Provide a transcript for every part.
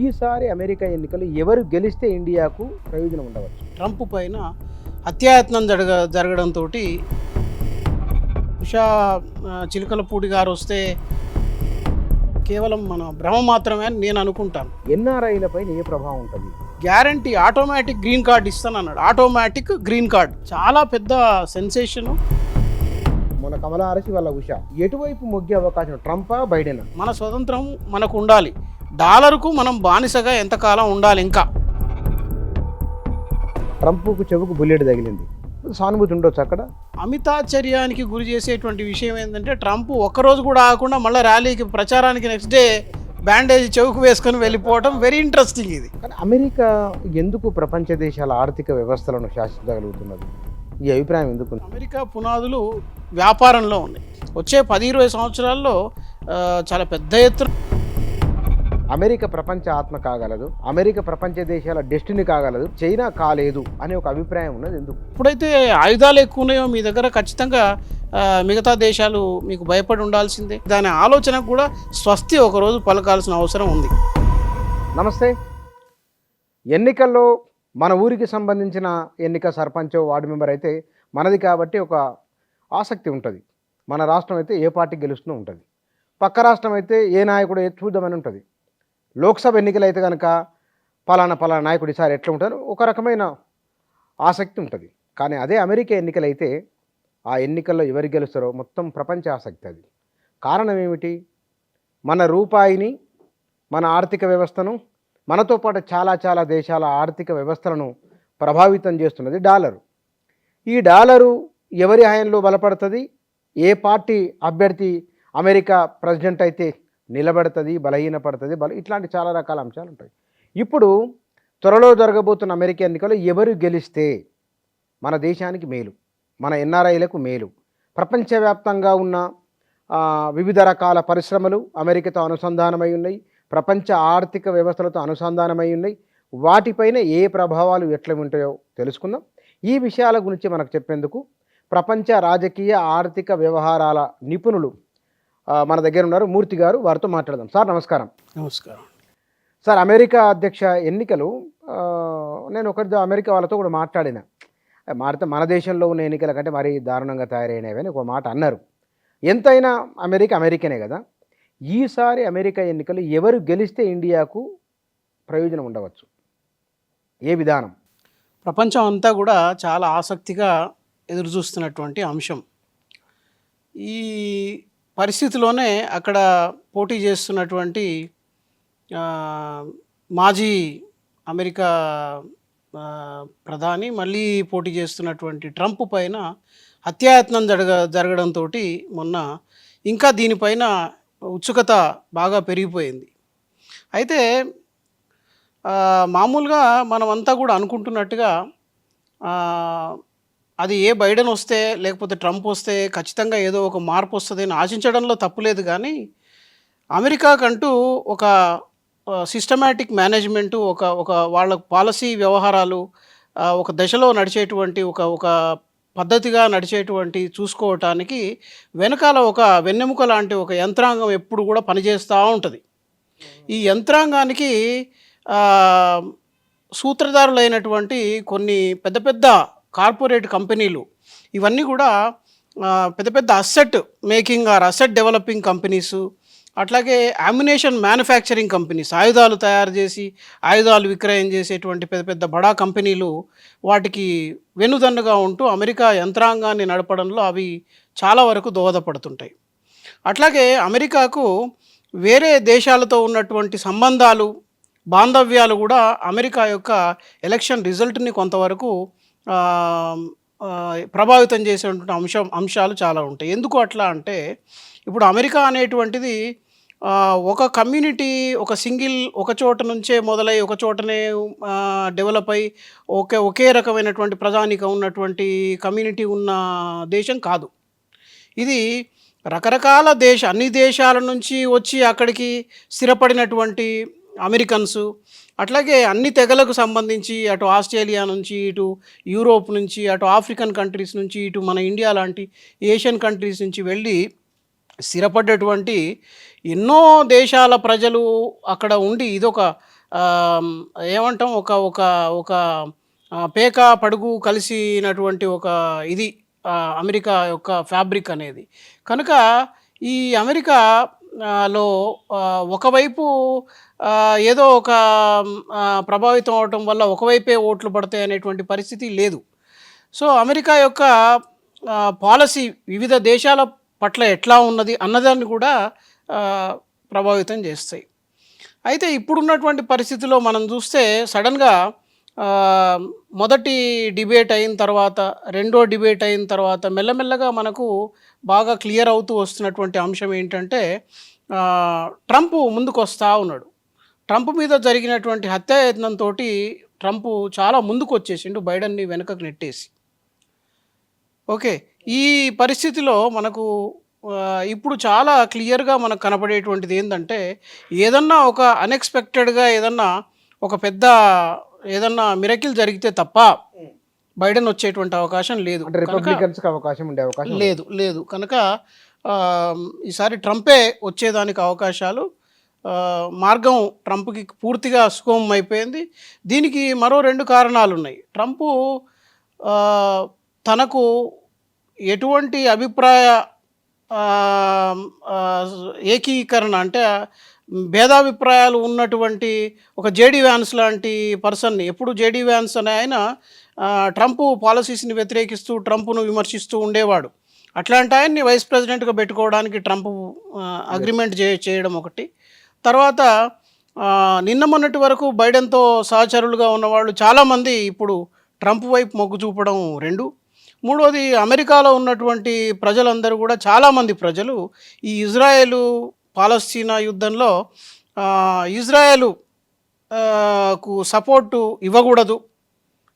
ఈసారి అమెరికా ఎన్నికలు ఎవరు గెలిస్తే ఇండియాకు ప్రయోజనం ఉండవచ్చు? ట్రంప్ పైన హత్యాయత్నం జరగడంతో ఉషా చిలకలపూడి గారు వస్తే కేవలం మన భ్రమ మాత్రమే అని నేను అనుకుంటాను. ఎన్ఆర్ఐలపై ఏ ప్రభావం ఉంటుంది? గ్యారంటీ ఆటోమేటిక్ గ్రీన్ కార్డ్ ఇస్తానన్నాడు. ఆటోమేటిక్ గ్రీన్ కార్డ్ చాలా పెద్ద సెన్సేషను. మన కమలా హారిస్ వాళ్ళ ఉషా ఎటువైపు మొగ్గే అవకాశం? ట్రంపా బైడెనా? మన స్వతంత్రం మనకు ఉండాలి. డాలర్కు మనం బానిసగా ఎంతకాలం ఉండాలి? ఇంకా ట్రంప్కు చెవుకు బుల్లెట్ తగిలింది, సానుభూతి ఉండొచ్చు అక్కడ. అమితాశ్చర్యానికి గురి చేసేటువంటి విషయం ఏంటంటే ట్రంప్ ఒక్కరోజు కూడా ఆగకుండా మళ్ళీ ర్యాలీకి ప్రచారానికి నెక్స్ట్ డే బ్యాండేజ్ చెవుకు వేసుకొని వెళ్ళిపోవడం వెరీ ఇంట్రెస్టింగ్. ఇది కానీ అమెరికా ఎందుకు ప్రపంచ దేశాల ఆర్థిక వ్యవస్థలను శాసించగలుగుతున్నది? ఈ అభిప్రాయం ఎందుకు? అమెరికా పునాదులు వ్యాపారంలో ఉన్నాయి. వచ్చే 10-20 సంవత్సరాల్లో చాలా పెద్ద ఎత్తున అమెరికా ప్రపంచ ఆత్మ కాగలదు, అమెరికా ప్రపంచ దేశాల డెస్టినీ కాగలదు, చైనా కాలేదు అనే ఒక అభిప్రాయం ఉన్నది. ఎందుకు? ఇప్పుడైతే ఆయుధాలు ఎక్కువ ఉన్నాయో మీ దగ్గర ఖచ్చితంగా మిగతా దేశాలు మీకు భయపడి ఉండాల్సిందే. దాని ఆలోచనకు కూడా స్వస్తి ఒకరోజు పలకాల్సిన అవసరం ఉంది. నమస్తే. ఎన్నికల్లో మన ఊరికి సంబంధించిన ఎన్నిక సర్పంచ్ వార్డు మెంబర్ అయితే మనది కాబట్టి ఒక ఆసక్తి ఉంటుంది. మన రాష్ట్రం అయితే ఏ పార్టీ గెలుస్తూ ఉంటుంది, పక్క రాష్ట్రం అయితే ఏ నాయకుడు చూద్దామని ఉంటుంది. లోక్సభ ఎన్నికలు అయితే కనుక పలానా నాయకుడు ఈసారి ఎట్లా ఉంటారు ఒక రకమైన ఆసక్తి ఉంటుంది. కానీ అదే అమెరికా ఎన్నికలు అయితే ఆ ఎన్నికల్లో ఎవరు గెలుస్తారో మొత్తం ప్రపంచ ఆసక్తి. అది కారణం ఏమిటి? మన రూపాయిని, మన ఆర్థిక వ్యవస్థను, మనతో పాటు చాలా దేశాల ఆర్థిక వ్యవస్థలను ప్రభావితం చేస్తున్నది డాలరు. ఈ డాలరు ఎవరి హయాంలో బలపడుతుంది, ఏ పార్టీ అభ్యర్థి అమెరికా ప్రెసిడెంట్ అయితే నిలబడుతుంది, బలహీనపడుతుంది, ఇట్లాంటి చాలా రకాల అంశాలు ఉంటాయి. ఇప్పుడు త్వరలో జరగబోతున్న అమెరికా ఎన్నికలు ఎవరు గెలిస్తే మన దేశానికి మేలు, మన ఎన్ఆర్ఐలకు మేలు. ప్రపంచవ్యాప్తంగా ఉన్న వివిధ రకాల పరిశ్రమలు అమెరికాతో అనుసంధానమై ఉన్నాయి, ప్రపంచ ఆర్థిక వ్యవస్థలతో అనుసంధానమై ఉన్నాయి. వాటిపైన ఏ ప్రభావాలు ఎట్లా ఉంటాయో తెలుసుకుందాం. ఈ విషయాల గురించి మనకు చెప్పేందుకు ప్రపంచ రాజకీయ ఆర్థిక వ్యవహారాల నిపుణులు మన దగ్గర ఉన్నారు, మూర్తి గారు. వారితో మాట్లాడదాం. సార్ నమస్కారం. నమస్కారం సార్. అమెరికా అధ్యక్ష ఎన్నికలు నేను అమెరికా వాళ్ళతో కూడా మాట్లాడిన మన దేశంలో ఉన్న ఎన్నికల కంటే మరీ దారుణంగా తయారైనవి అని ఒక మాట అన్నారు. ఎంతైనా అమెరికానే కదా. ఈసారి అమెరికా ఎన్నికలు ఎవరు గెలిస్తే ఇండియాకు ప్రయోజనం ఉండవచ్చు? ఏ విధానం? ప్రపంచం అంతా కూడా చాలా ఆసక్తిగా ఎదురు చూస్తున్నటువంటి అంశం. ఈ పరిస్థితిలోనే అక్కడ పోటీ చేస్తున్నటువంటి మాజీ అమెరికా ప్రధాని మళ్ళీ పోటీ చేస్తున్నటువంటి ట్రంప్ పైన హత్యాయత్నం జరగడంతో మొన్న ఇంకా దీనిపైన ఉత్సుకత బాగా పెరిగిపోయింది. అయితే మామూలుగా మనమంతా కూడా అనుకుంటున్నట్టుగా అది ఏ బైడెన్ వస్తే లేకపోతే ట్రంప్ వస్తే ఖచ్చితంగా ఏదో ఒక మార్పు వస్తుందని ఆశించడంలో తప్పులేదు. కానీ అమెరికాకంటూ ఒక సిస్టమాటిక్ మేనేజ్మెంటు, ఒక వాళ్ళ పాలసీ వ్యవహారాలు ఒక దశలో నడిచేటువంటి ఒక పద్ధతిగా నడిచేటువంటి చూసుకోవటానికి వెనకాల ఒక వెన్నెముక లాంటి ఒక యంత్రాంగం ఎప్పుడు కూడా పనిచేస్తూ ఉంటుంది. ఈ యంత్రాంగానికి సూత్రధారులైనటువంటి కొన్ని పెద్ద కార్పొరేట్ కంపెనీలు, ఇవన్నీ కూడా పెద్ద asset making or asset developing companies, అట్లాగే అమ్యునేషన్ మ్యానుఫ్యాక్చరింగ్ కంపెనీస్, ఆయుధాలు తయారు చేసి ఆయుధాలు విక్రయం చేసేటువంటి పెద్ద బడా కంపెనీలు వాటికి వెన్నుదన్నుగా ఉంటూ అమెరికా యంత్రాంగాన్ని నడపడంలో అవి చాలా వరకు దోహదపడుతుంటాయి. అట్లాగే అమెరికాకు వేరే దేశాలతో ఉన్నటువంటి సంబంధాలు, బాంధవ్యాలు కూడా అమెరికా యొక్క ఎలక్షన్ రిజల్ట్ని కొంతవరకు ప్రభావితం చేసేటువంటి అంశాలు చాలా ఉంటాయి. ఎందుకు అట్లా అంటే, ఇప్పుడు అమెరికా అనేటువంటిది ఒక కమ్యూనిటీ ఒక చోట నుంచే మొదలై ఒక చోటనే డెవలప్ అయ్యి ఒకే రకమైనటువంటి ప్రజానికం ఉన్నటువంటి కమ్యూనిటీ ఉన్న దేశం కాదు. ఇది రకరకాల అన్ని దేశాల నుంచి వచ్చి అక్కడికి స్థిరపడినటువంటి అమెరికన్స్, అట్లాగే అన్ని తెగలకు సంబంధించి అటు ఆస్ట్రేలియా నుంచి, ఇటు యూరోప్ నుంచి, అటు ఆఫ్రికన్ కంట్రీస్ నుంచి, ఇటు మన ఇండియా లాంటి ఏషియన్ కంట్రీస్ నుంచి వెళ్ళి స్థిరపడ్డటువంటి ఎన్నో దేశాల ప్రజలు అక్కడ ఉండి ఇదొక ఆమ్, ఏమంటాం ఒక ఒక ఒక పేక పడుగు కలిసినటువంటి ఒక ఇది అమెరికా యొక్క ఫ్యాబ్రిక్ అనేది. కనుక ఈ అమెరికా లో ఒకవైపు ఏదో ఒక ప్రభావితం అవటం వల్ల ఒకవైపే ఓట్లు పడతాయి అనేటువంటి పరిస్థితి లేదు. సో అమెరికా యొక్క పాలసీ వివిధ దేశాల పట్ల ఎట్లా ఉన్నది అన్నదాన్ని కూడా ఆ, ప్రభావితం చేస్తాయి. అయితే ఇప్పుడున్నటువంటి పరిస్థితిలో మనం చూస్తే సడన్గా ఆ, మొదటి డిబేట్ అయిన తర్వాత, రెండో డిబేట్ అయిన తర్వాత మెల్లమెల్లగా మనకు బాగా క్లియర్ అవుతూ వస్తున్నటువంటి అంశం ఏంటంటే ఆ, ట్రంప్ ముందుకు వస్తూ ఉన్నాడు. ట్రంప్ మీద జరిగినటువంటి హత్యాయత్నంతో ట్రంప్ చాలా ముందుకు వచ్చేసిండు, బైడెన్ని వెనుకకు నెట్టేసి. ఓకే. ఈ పరిస్థితిలో మనకు ఇప్పుడు చాలా క్లియర్‌గా మనకు కనపడేటువంటిది ఏందంటే, ఏదన్నా ఒక అన్‌ఎక్స్‌పెక్టెడ్‌గా ఏదన్నా ఒక పెద్ద ఏదన్నా మిరకిల్ జరిగితే తప్ప బైడెన్ వచ్చేటువంటి అవకాశం లేదు. అంటే రిపబ్లికన్స్‌కి అవకాశం ఉండే అవకాశం ఉంది. లేదు. కనుక ఈసారి ట్రంపే వచ్చేదానికి అవకాశాలు, మార్గం ట్రంప్‌కి పూర్తిగా సుగమం అయిపోయింది. దీనికి మరో 2 కారణాలున్నాయి. ట్రంపు తనకు ఎటువంటి అభిప్రాయ ఏకీకరణ అంటే భేదాభిప్రాయాలు ఉన్నటువంటి ఒక జేడీ వ్యాన్స్ లాంటి పర్సన్ని, ఎప్పుడు జేడీ వ్యాన్స్ అనే ఆయన ట్రంప్ పాలసీస్ని వ్యతిరేకిస్తూ ట్రంప్ను విమర్శిస్తూ ఉండేవాడు. అట్లాంటి ఆయన్ని వైస్ ప్రెసిడెంట్గా పెట్టుకోవడానికి ట్రంప్ అగ్రిమెంట్ చేయడం ఒకటి. తర్వాత నిన్న మొన్నటి వరకు బైడెన్తో సహచరులుగా ఉన్నవాళ్ళు చాలామంది ఇప్పుడు ట్రంప్ వైపు మొగ్గు చూపడం 2. మూడోది, అమెరికాలో ఉన్నటువంటి ప్రజలందరూ కూడా చాలామంది ప్రజలు ఈ ఇజ్రాయేలు పాలస్తీనా యుద్ధంలో ఇజ్రాయేలు కు సపోర్టు ఇవ్వకూడదు,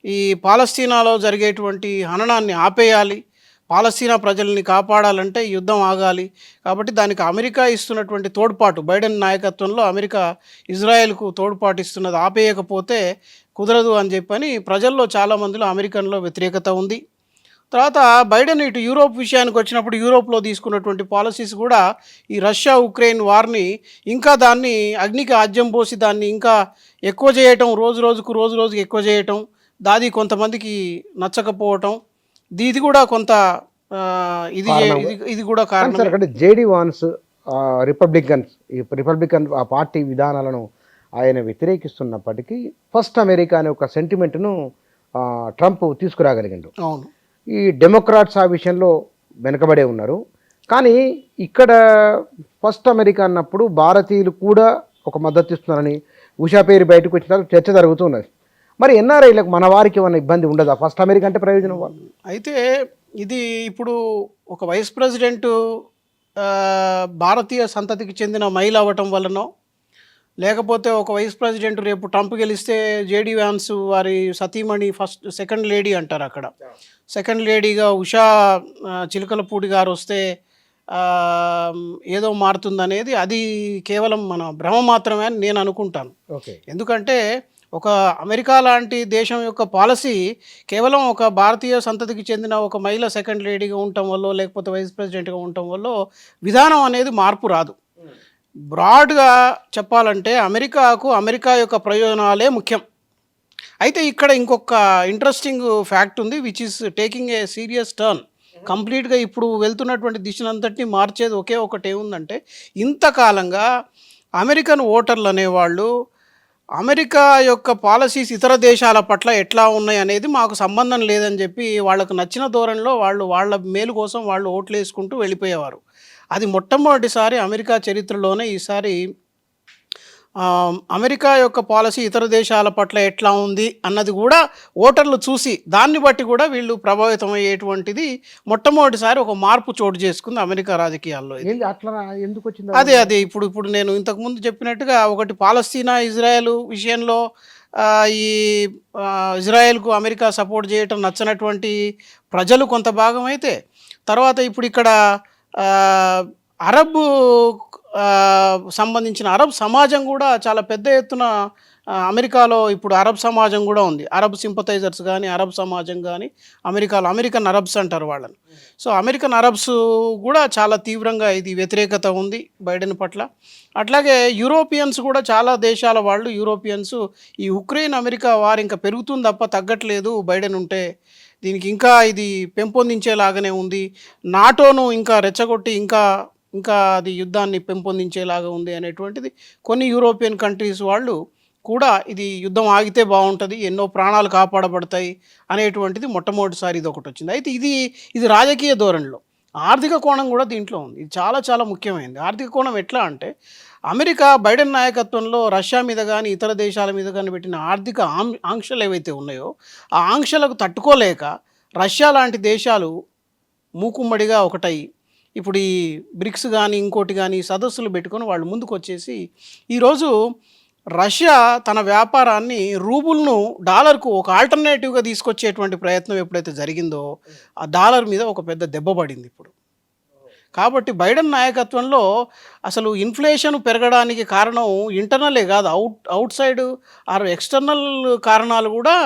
ఈ పాలస్తీనాలో జరిగేటువంటి హననాన్ని ఆపేయాలి, పాలస్తీనా ప్రజల్ని కాపాడాలంటే యుద్ధం ఆగాలి, కాబట్టి దానికి అమెరికా ఇస్తున్నటువంటి తోడ్పాటు, బైడెన్ నాయకత్వంలో అమెరికా ఇజ్రాయెల్కు తోడ్పాటు ఇస్తున్నది ఆపేయకపోతే కుదరదు అని చెప్పని ప్రజల్లో చాలామందిలో అమెరికన్లో వ్యతిరేకత ఉంది. తర్వాత బైడెన్ ఇటు యూరోప్ విషయానికి వచ్చినప్పుడు యూరోప్లో తీసుకున్నటువంటి పాలసీస్ కూడా ఈ రష్యా ఉక్రెయిన్ వార్ని ఇంకా దాన్ని అగ్నికి ఆజ్యం పోసి దాన్ని ఇంకా ఎక్కువ చేయటం, రోజు రోజుకి ఎక్కువ చేయటం, దాది కొంతమందికి నచ్చకపోవటం, ఇది కూడా కొంత ఇది కూడా కారణం. అంటే జేడీ వాన్స్ రిపబ్లికన్ ఆ పార్టీ విధానాలను ఆయన వ్యతిరేకిస్తున్నప్పటికీ ఫస్ట్ అమెరికా అనే ఒక సెంటిమెంట్ను ట్రంప్ తీసుకురాగలిగిండు. అవును. ఈ డెమోక్రాట్స్ ఆ విషయంలో వెనుకబడే ఉన్నారు. కానీ ఇక్కడ ఫస్ట్ అమెరికా అన్నప్పుడు భారతీయులు కూడా ఒక మద్దతు ఇస్తున్నారని ఉషా పేరు బయటకు వచ్చిన చర్చ జరుగుతున్నది. మరి ఎన్ఆర్ఐలకు మన వారికి ఏమైనా ఇబ్బంది ఉండదా? ఫస్ట్ అమెరికా అంటే ప్రయోజనం వాళ్ళు. అయితే ఇది ఇప్పుడు ఒక వైస్ ప్రెసిడెంట్ భారతీయ సంతతికి చెందిన మహిళ అవ్వటం వలనో, లేకపోతే ఒక వైస్ ప్రెసిడెంట్ రేపు ట్రంప్ గెలిస్తే జేడీ వ్యాన్స్ వారి సతీమణి సెకండ్ లేడీ అంటారు, అక్కడ సెకండ్ లేడీగా ఉషా చిలకలపూడి గారు వస్తే ఏదో మారుతుందనేది అది కేవలం మన భ్రమ మాత్రమే అని నేను అనుకుంటాను. ఎందుకంటే ఒక అమెరికా లాంటి దేశం యొక్క పాలసీ కేవలం ఒక భారతీయ సంతతికి చెందిన ఒక మహిళ సెకండ్ లేడీగా ఉండటం వల్ల, లేకపోతే వైస్ ప్రెసిడెంట్గా ఉండటం వల్ల విధానం అనేది మార్పు రాదు. బ్రాడ్గా చెప్పాలంటే అమెరికా యొక్క ప్రయోజనాలే ముఖ్యం. అయితే ఇక్కడ ఇంకొక ఇంట్రెస్టింగ్ ఫ్యాక్ట్ ఉంది, which is taking a serious turn. కంప్లీట్గా ఇప్పుడు వెళ్తున్నటువంటి దిశనంతటిని మార్చేది ఒకే ఒకటి ఏముందంటే, ఇంతకాలంగా అమెరికన్ ఓటర్లు అనేవాళ్ళు అమెరికా యొక్క పాలసీస్ ఇతర దేశాల పట్ల ఎట్లా ఉన్నాయి అనేది మాకు సంబంధం లేదని చెప్పి వాళ్ళకు నచ్చిన ధోరణిలో వాళ్ళ మేలు కోసం వాళ్ళు ఓట్లు వేసుకుంటూ వెళ్ళిపోయేవారు. అది మొట్టమొదటిసారి అమెరికా చరిత్రలోనే ఈసారి అమెరికా యొక్క పాలసీ ఇతర దేశాల పట్ల ఎట్లా ఉంది అన్నది కూడా ఓటర్లు చూసి దాన్ని బట్టి కూడా వీళ్ళు ప్రభావితం అయ్యేటువంటిది మొట్టమొదటిసారి ఒక మార్పు చోటు చేసుకుంది అమెరికా రాజకీయాల్లో. అదే ఇప్పుడు నేను ఇంతకుముందు చెప్పినట్టుగా, ఒకటి పాలస్తీనా ఇజ్రాయెల్ విషయంలో ఈ ఇజ్రాయెల్కు అమెరికా సపోర్ట్ చేయటం నచ్చనటువంటి ప్రజలు కొంత భాగం అయితే, తర్వాత ఇప్పుడు ఇక్కడ అరబ్ సంబంధించిన అరబ్ సమాజం కూడా చాలా పెద్ద ఎత్తున అమెరికాలో ఇప్పుడు అరబ్ సమాజం కూడా ఉంది. అరబ్ సింపథైజర్స్ కానీ, అరబ్ సమాజం కానీ అమెరికాలో అమెరికన్ అరబ్స్ అంటారు వాళ్ళని. సో, అమెరికన్ అరబ్స్ కూడా చాలా తీవ్రంగా ఇది వ్యతిరేకత ఉంది బైడెన్ పట్ల. అట్లాగే యూరోపియన్స్ కూడా చాలా దేశాల వాళ్ళు యూరోపియన్స్ ఈ ఉక్రెయిన్ అమెరికా వార్ ఇంకా పెరుగుతుంది తప్ప తగ్గట్లేదు బైడెన్ ఉంటే. దీనికి ఇంకా ఇది పెంపొందించేలాగానే ఉంది. నాటోను ఇంకా రెచ్చగొట్టి ఇంకా ఇంకా అది యుద్ధాన్ని పెంపొందించేలాగా ఉంది అనేటువంటిది కొన్ని యూరోపియన్ కంట్రీస్ వాళ్ళు కూడా ఇది యుద్ధం ఆగితే బాగుంటుంది, ఎన్నో ప్రాణాలు కాపాడబడతాయి అనేటువంటిది మొట్టమొదటిసారి ఇది ఒకటి వచ్చింది. అయితే ఇది రాజకీయ ధోరణిలో. ఆర్థిక కోణం కూడా దీంట్లో ఉంది. ఇది చాలా చాలా ముఖ్యమైనది. ఆర్థిక కోణం ఎట్లా అంటే అమెరికా బైడెన్ నాయకత్వంలో రష్యా మీద కానీ ఇతర దేశాల మీద కానీ పెట్టిన ఆర్థిక ఆంక్షలు ఏవైతే ఉన్నాయో ఆ ఆంక్షలకు తట్టుకోలేక రష్యా లాంటి దేశాలు మూకుమ్మడిగా ఒకటై ఇప్పుడు ఈ బ్రిక్స్ కానీ ఇంకోటి కానీ సదస్సులు పెట్టుకొని వాళ్ళు ముందుకు వచ్చేసి ఈరోజు రష్యా తన వ్యాపారాన్ని రూబుల్ను డాలర్కు ఒక ఆల్టర్నేటివ్గా తీసుకొచ్చేటువంటి ప్రయత్నం ఎప్పుడైతే జరిగిందో ఆ డాలర్ మీద ఒక పెద్ద దెబ్బ పడింది ఇప్పుడు. కాబట్టి బైడెన్ నాయకత్వంలో అసలు ఇన్ఫ్లేషన్ పెరగడానికి కారణం ఇంటర్నలే కాదు, అవుట్ సైడ్ ఆర్ ఎక్స్టర్నల్ కారణాలు కూడా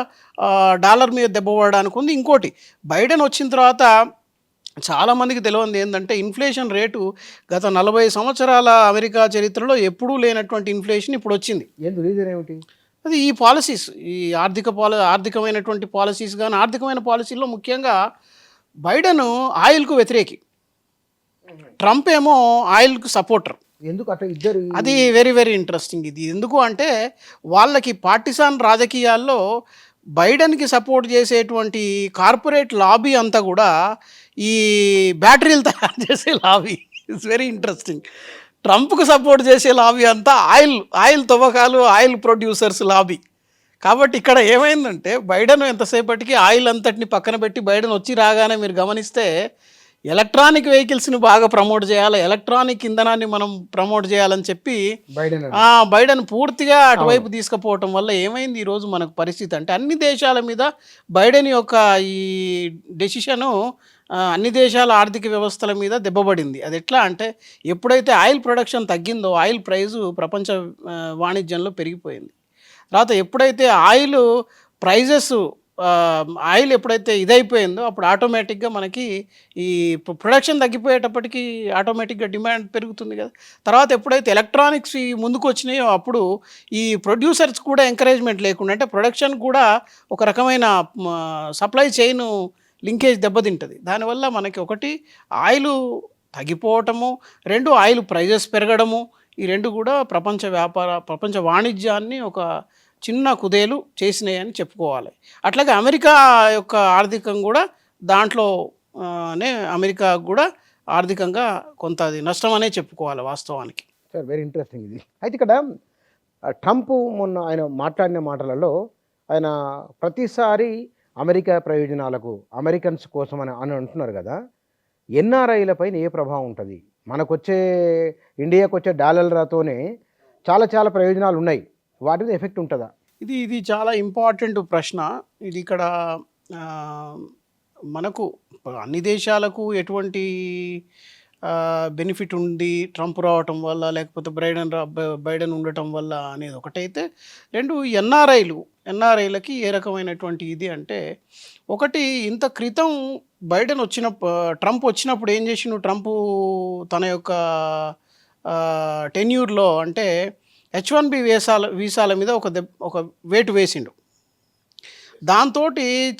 డాలర్ మీద దెబ్బ పడడానికి ఉంది. ఇంకోటి బైడెన్ వచ్చిన తర్వాత చాలామందికి తెలియదు ఏంటంటే ఇన్ఫ్లేషన్ రేటు గత 40 సంవత్సరాల అమెరికా చరిత్రలో ఎప్పుడూ లేనటువంటి ఇన్ఫ్లేషన్ ఇప్పుడు వచ్చింది. రీజన్ ఏమిటి? అది ఈ పాలసీస్, ఈ ఆర్థికమైనటువంటి పాలసీస్ కానీ ఆర్థికమైన పాలసీల్లో ముఖ్యంగా బైడెన్ ఆయిల్కు వ్యతిరేకి, ట్రంప్ ఏమో ఆయిల్కు సపోర్టర్. ఎందుకు అట్లా ఇద్దరు? అది వెరీ వెరీ ఇంట్రెస్టింగ్. ఇది ఎందుకు అంటే వాళ్ళకి పార్టిసాన్ రాజకీయాల్లో బైడెన్కి సపోర్ట్ చేసేటువంటి కార్పొరేట్ లాబీ అంతా కూడా ఈ బ్యాటరీలు తయారు చేసే లాబీ. It's very interesting. ట్రంప్కు సపోర్ట్ చేసే లాబీ అంతా ఆయిల్ తవ్వకాలు, ఆయిల్ ప్రొడ్యూసర్స్ లాబీ. కాబట్టి ఇక్కడ ఏమైందంటే బైడెన్ ఎంతసేపటికి ఆయిల్ అంతటిని పక్కన పెట్టి బైడెన్ వచ్చి రాగానే మీరు గమనిస్తే ఎలక్ట్రానిక్ వెహికల్స్ని బాగా ప్రమోట్ చేయాలి, ఎలక్ట్రానిక్ ఇంధనాన్ని మనం ప్రమోట్ చేయాలని చెప్పి బైడెన్ పూర్తిగా అటువైపు తీసుకుపోవటం వల్ల ఏమైంది ఈరోజు మనకు పరిస్థితి అంటే అన్ని దేశాల మీద బైడెన్ యొక్క ఈ డెసిషను అన్ని దేశాల ఆర్థిక వ్యవస్థల మీద దెబ్బపడింది. అది ఎట్లా అంటే ఎప్పుడైతే ఆయిల్ ప్రొడక్షన్ తగ్గిందో ఆయిల్ ప్రైజు ప్రపంచ వాణిజ్యంలో పెరిగిపోయింది. తర్వాత ఎప్పుడైతే ఆయిల్ ఎప్పుడైతే ఇదైపోయిందో అప్పుడు ఆటోమేటిక్గా మనకి ఈ ప్రొడక్షన్ తగ్గిపోయేటప్పటికి ఆటోమేటిక్గా డిమాండ్ పెరుగుతుంది కదా. తర్వాత ఎప్పుడైతే ఎలక్ట్రానిక్స్ ముందుకు వచ్చినాయో అప్పుడు ఈ ప్రొడ్యూసర్స్ కూడా ఎంకరేజ్మెంట్ లేకుండా అంటే ప్రొడక్షన్ కూడా ఒక రకమైన సప్లై చైన్ లింకేజ్ దెబ్బతింటుంది. దానివల్ల మనకి ఒకటి ఆయిల్ తగ్గిపోవటము, రెండు ఆయిల్ ప్రైజెస్ పెరగడము, ఈ రెండు కూడా ప్రపంచ వాణిజ్యాన్ని ఒక చిన్న కుదేలు చేసినాయని చెప్పుకోవాలి. అట్లాగే అమెరికా యొక్క ఆర్థికం కూడా దాంట్లోనే అమెరికా కూడా ఆర్థికంగా కొంత అది నష్టం అనే చెప్పుకోవాలి వాస్తవానికి. సార్ వెరీ ఇంట్రెస్టింగ్ ఇది. అయితే ఇక్కడ ట్రంప్ మొన్న ఆయన మాట్లాడిన మాటలలో ఆయన ప్రతిసారి అమెరికా ప్రయోజనాలకు అమెరికన్స్ కోసం అని అంటున్నారు కదా. ఎన్ఆర్ఐలపైన ఏ ప్రభావం ఉంటుంది? ఇండియాకు వచ్చే డాలర్లతోనే చాలా ప్రయోజనాలు ఉన్నాయి, వాటి మీద ఎఫెక్ట్ ఉంటుందా? ఇది చాలా ఇంపార్టెంట్ ప్రశ్న. ఇది ఇక్కడ మనకు అన్ని దేశాలకు ఎటువంటి బెనిఫిట్ ఉంది ట్రంప్ రావటం వల్ల లేకపోతే బైడెన్ ఉండటం వల్ల అనేది ఒకటైతే, రెండు ఎన్ఆర్ఐలకి ఏ రకమైనటువంటి ఇది అంటే ఒకటి ఇంత క్రితం ట్రంప్ వచ్చినప్పుడు ఏం చేసిండు, ట్రంప్ తన యొక్క టెన్యూర్లో అంటే H1B వీసాల మీద ఒక వేటు వేసిండు. దాంతో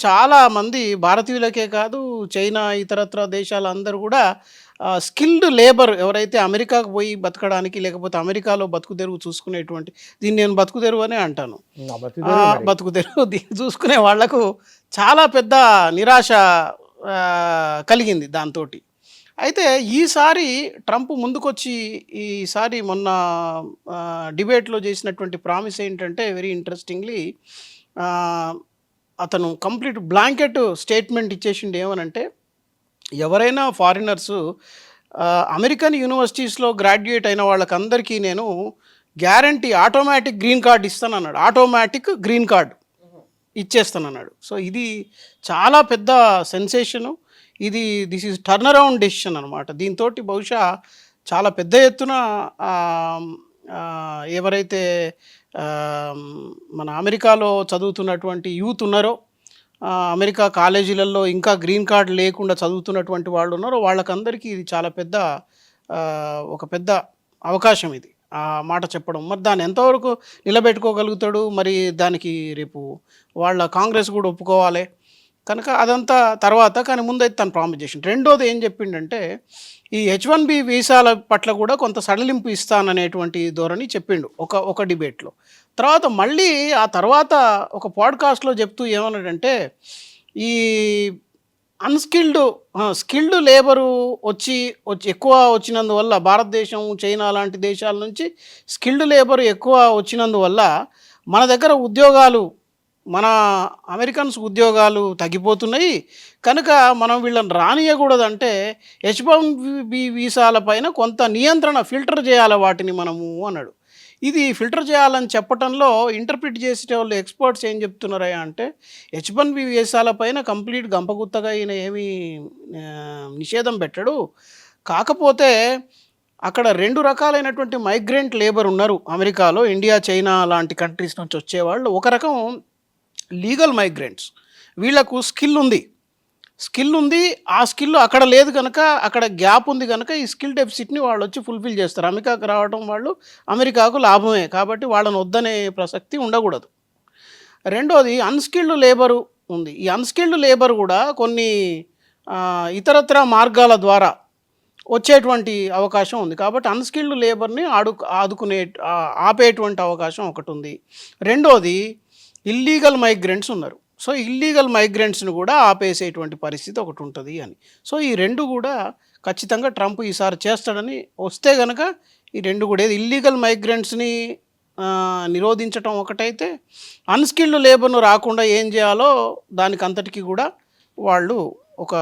చాలామంది భారతీయులకే కాదు చైనా ఇతరత్ర దేశాల అందరూ కూడా స్కిల్డ్ లేబర్ ఎవరైతే అమెరికాకు పోయి బతకడానికి లేకపోతే అమెరికాలో బతుకుదెరువు చూసుకునేటువంటి, దీన్ని నేను బతుకుదెరువు అనే అంటాను, బతుకుదెరువు దీన్ని చూసుకునే వాళ్లకు చాలా పెద్ద నిరాశ కలిగింది దాంతో. అయితే ఈసారి ట్రంప్ ముందుకొచ్చి ఈసారి మొన్న డిబేట్లో చేసినటువంటి ప్రామిస్ ఏంటంటే వెరీ ఇంట్రెస్టింగ్లీ అతను కంప్లీట్ బ్లాంకెట్ స్టేట్మెంట్ ఇచ్చేసిండు. ఏమనంటే ఎవరైనా ఫారినర్సు అమెరికన్ యూనివర్సిటీస్లో గ్రాడ్యుయేట్ అయిన వాళ్ళకందరికీ నేను గ్యారంటీ ఆటోమేటిక్ గ్రీన్ కార్డ్ ఇస్తానన్నాడు, ఆటోమేటిక్ గ్రీన్ కార్డ్ ఇచ్చేస్తానన్నాడు. సో ఇది చాలా పెద్ద sensation. This is turn around decision అనమాట. దీంతో బహుశా చాలా పెద్ద ఎత్తున ఎవరైతే ఆ, మన అమెరికాలో చదువుతున్నటువంటి యూత్ ఉన్నారో, అమెరికా కాలేజీలలో ఇంకా గ్రీన్ కార్డ్ లేకుండా చదువుతున్నటువంటి వాళ్ళు ఉన్నారో, వాళ్ళకందరికీ ఇది చాలా పెద్ద ఆ, ఒక పెద్ద అవకాశం ఇది ఆ మాట చెప్పడం. మరి దాన్ని ఎంతవరకు నిలబెట్టుకోగలుగుతాడు? మరి దానికి రేపు వాళ్ళ కాంగ్రెస్ కూడా ఒప్పుకోవాలి కనుక అదంతా తర్వాత. కానీ ముందైతే తను ప్రామిస్ చేసిండు. రెండోది ఏం చెప్పిండంటే ఈ H1B వీసాల పట్ల కూడా కొంత సడలింపు ఇస్తాననేటువంటి ధోరణి చెప్పిండు ఒక డిబేట్లో. తర్వాత మళ్ళీ ఆ తర్వాత ఒక పాడ్కాస్ట్లో చెప్తూ ఏమన్నాడంటే ఈ అన్‌స్కిల్డ్ స్కిల్డ్ లేబరు వచ్చి ఎక్కువ వచ్చినందువల్ల భారతదేశం, చైనా లాంటి దేశాల నుంచి స్కిల్డ్ లేబర్ ఎక్కువ వచ్చినందువల్ల మన దగ్గర ఉద్యోగాలు, మన అమెరికన్స్ ఉద్యోగాలు తగ్గిపోతున్నాయి. కనుక మనం వీళ్ళని రానియకూడదంటే H1B వీసాల పైన కొంత నియంత్రణ ఫిల్టర్ చేయాలి వాటిని మనము అన్నాడు. ఇది ఫిల్టర్ చేయాలని చెప్పటంలో ఇంటర్ప్రిట్ చేసేటోళ్ళు ఎక్స్పర్ట్స్ ఏం చెప్తున్నారా అంటే H1B వీసాల పైన కంప్లీట్ గంపగుత్తగా ఈయన ఏమీ నిషేధం పెట్టడు. కాకపోతే అక్కడ 2 రకాలైనటువంటి మైగ్రెంట్ లేబర్ ఉన్నారు అమెరికాలో, ఇండియా, చైనా లాంటి కంట్రీస్ నుంచి వచ్చేవాళ్ళు. ఒక రకం లీగల్ మైగ్రెంట్స్, వీళ్ళకు స్కిల్ ఉంది. ఆ స్కిల్ అక్కడ లేదు కనుక, అక్కడ గ్యాప్ ఉంది కనుక ఈ స్కిల్ డెఫిసిట్ని వాళ్ళు వచ్చి ఫుల్ఫిల్ చేస్తారు. అమెరికాకు రావడం వాళ్ళు అమెరికాకు లాభమే, కాబట్టి వాళ్ళని వద్దనే ప్రసక్తి ఉండకూడదు. రెండోది అన్‌స్కిల్డ్ లేబరు ఉంది. ఈ అన్‌స్కిల్డ్ లేబర్ కూడా కొన్ని ఇతరత్ర మార్గాల ద్వారా వచ్చేటువంటి అవకాశం ఉంది. కాబట్టి అన్‌స్కిల్డ్ లేబర్ని ఆపేటువంటి అవకాశం ఒకటి ఉంది. రెండోది ఇల్లీగల్ మైగ్రెంట్స్ ఉన్నారు. సో ఇల్లీగల్ మైగ్రెంట్స్ని కూడా ఆపేసేటువంటి పరిస్థితి ఒకటి ఉంటుంది అని. సో ఈ 2 కూడా ఖచ్చితంగా ట్రంప్ ఈసారి చేస్తాడని వస్తే గనక ఈ 2 కూడా ఏది ఇల్లీగల్ మైగ్రెంట్స్ని నిరోధించటం ఒకటైతే, అన్‌స్కిల్డ్ లేబర్ను రాకుండా ఏం చేయాలో దానికి అంతటికీ కూడా వాళ్ళు ఒక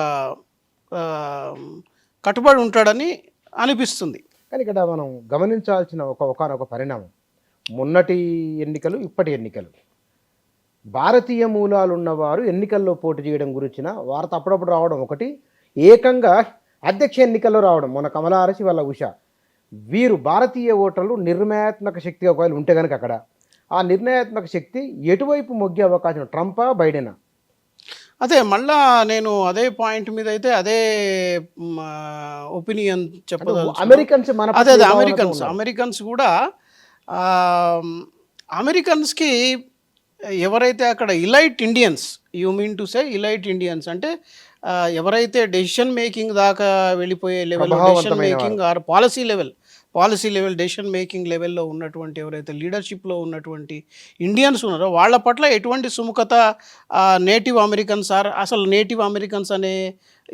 కట్టుబడి ఉంటాడని అనిపిస్తుంది. కానీ ఇక్కడ మనం గమనించాల్సిన ఒకానొక పరిణామం, మొన్నటి ఎన్నికలు, ఇప్పటి ఎన్నికలు, భారతీయ మూలాలు ఉన్నవారు ఎన్నికల్లో పోటీ చేయడం గురించిన వార్త అప్పుడప్పుడు రావడం ఒకటి, ఏకంగా అధ్యక్ష ఎన్నికల్లో రావడం, మొన్న కమలా హారిస్ వాళ్ళ ఉష, వీరు భారతీయ ఓటర్లు నిర్ణయాత్మక శక్తి ఒకవేళ ఉంటే కనుక అక్కడ ఆ నిర్ణయాత్మక శక్తి ఎటువైపు మొగ్గే అవకాశం, ట్రంపా బైడెనా? అదే మళ్ళా నేను అదే పాయింట్ మీద అయితే అదే ఒపీనియన్ చెప్పదలుచుకున్నాను. అమెరికన్స్ మన అదే అమెరికన్స్ కూడా అమెరికన్స్కి ఎవరైతే అక్కడ elite Indians, you mean to say elite Indians అంటే ఎవరైతే డెసిషన్ మేకింగ్ దాకా వెళ్ళిపోయే level, decision making or policy level decision making లెవెల్లో ఉన్నటువంటి ఎవరైతే లీడర్షిప్లో ఉన్నటువంటి ఇండియన్స్ ఉన్నారో వాళ్ళ పట్ల ఎటువంటి సుముఖత నేటివ్ అమెరికన్స్ అసలు నేటివ్ అమెరికన్స్ అనే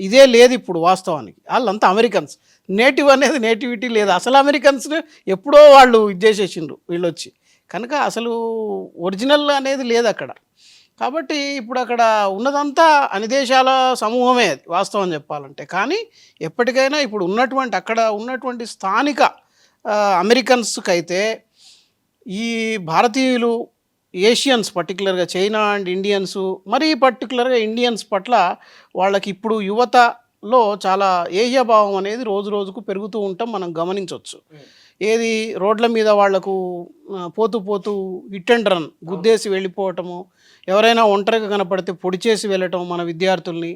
ఇదే లేదు ఇప్పుడు వాస్తవానికి. వాళ్ళంతా అమెరికన్స్, నేటివ్ అనేది నేటివిటీ లేదు. అసలు అమెరికన్స్ ఎప్పుడో వాళ్ళు ఇది చేసేసిండ్రు వీళ్ళు వచ్చి, కనుక అసలు ఒరిజినల్ అనేది లేదు అక్కడ. కాబట్టి ఇప్పుడు అక్కడ ఉన్నదంతా అన్ని దేశాల సమూహమే అది వాస్తవం చెప్పాలంటే. కానీ ఎప్పటికైనా ఇప్పుడు అక్కడ ఉన్నటువంటి స్థానిక అమెరికన్స్కి అయితే ఈ భారతీయులు, ఏషియన్స్ పర్టికులర్గా చైనా అండ్ ఇండియన్స్, మరీ పర్టికులర్గా ఇండియన్స్ పట్ల వాళ్ళకి ఇప్పుడు యువతలో చాలా ఏహ్యభావం అనేది రోజు రోజుకు పెరుగుతూ ఉంటాం మనం గమనించవచ్చు. ఏది రోడ్ల మీద వాళ్లకు పోతూ హిట్ అండ్ రన్ గుద్దేసి వెళ్ళిపోవటము, ఎవరైనా ఒంటరిగా కనపడితే పొడి చేసి వెళ్ళటం మన విద్యార్థుల్ని,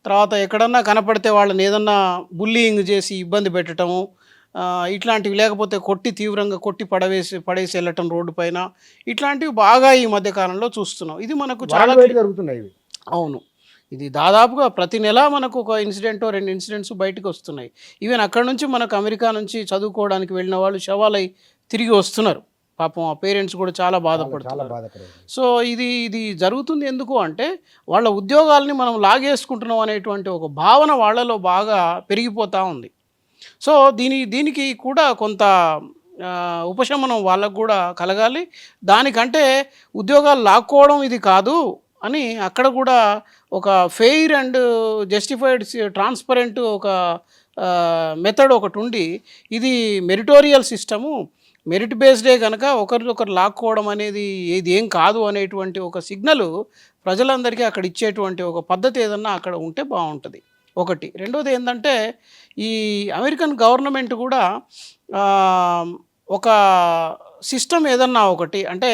తర్వాత ఎక్కడన్నా కనపడితే వాళ్ళని ఏదన్నా బుల్లీయింగ్ చేసి ఇబ్బంది పెట్టడము, ఇట్లాంటివి, లేకపోతే తీవ్రంగా కొట్టి పడేసి వెళ్ళటం రోడ్డు పైన, ఇట్లాంటివి బాగా ఈ మధ్యకాలంలో చూస్తున్నాం. ఇది మనకు చాలా జరుగుతున్నాయి. అవును, ఇది దాదాపుగా ప్రతి నెల మనకు ఒక ఇన్సిడెంటో 2 ఇన్సిడెంట్స్ బయటకు వస్తున్నాయి. ఈవెన్ అక్కడ నుంచి మనకు అమెరికా నుంచి చదువుకోవడానికి వెళ్ళిన వాళ్ళు శవాలై తిరిగి వస్తున్నారు. పాపం ఆ పేరెంట్స్ కూడా చాలా బాధపడుతున్నారు. సో ఇది జరుగుతుంది ఎందుకు అంటే వాళ్ళ ఉద్యోగాల్ని మనం లాగేసుకుంటున్నాం అనేటువంటి ఒక భావన వాళ్ళలో బాగా పెరిగిపోతూ ఉంది. సో దీనికి కూడా కొంత ఉపశమనం వాళ్ళకు కూడా కలగాలి. దానికంటే ఉద్యోగాలు లాక్కోవడం ఇది కాదు అని అక్కడ కూడా ఒక ఫెయిర్ అండ్ జస్టిఫైడ్ ట్రాన్స్పరెంట్ ఒక మెథడ్ ఒకటి ఉండి, ఇది మెరిటోరియల్ సిస్టము, మెరిట్ బేస్డే కనుక ఒకరినొకరు లాక్కోవడం అనేది ఇది ఏం కాదు అనేటువంటి ఒక సిగ్నల్ ప్రజలందరికీ అక్కడ ఇచ్చేటువంటి ఒక పద్ధతి ఏదన్నా అక్కడ ఉంటే బాగుంటుంది ఒకటి. రెండోది ఏంటంటే ఈ అమెరికన్ గవర్నమెంట్ కూడా ఒక సిస్టమ్ ఏదన్నా ఒకటి అంటే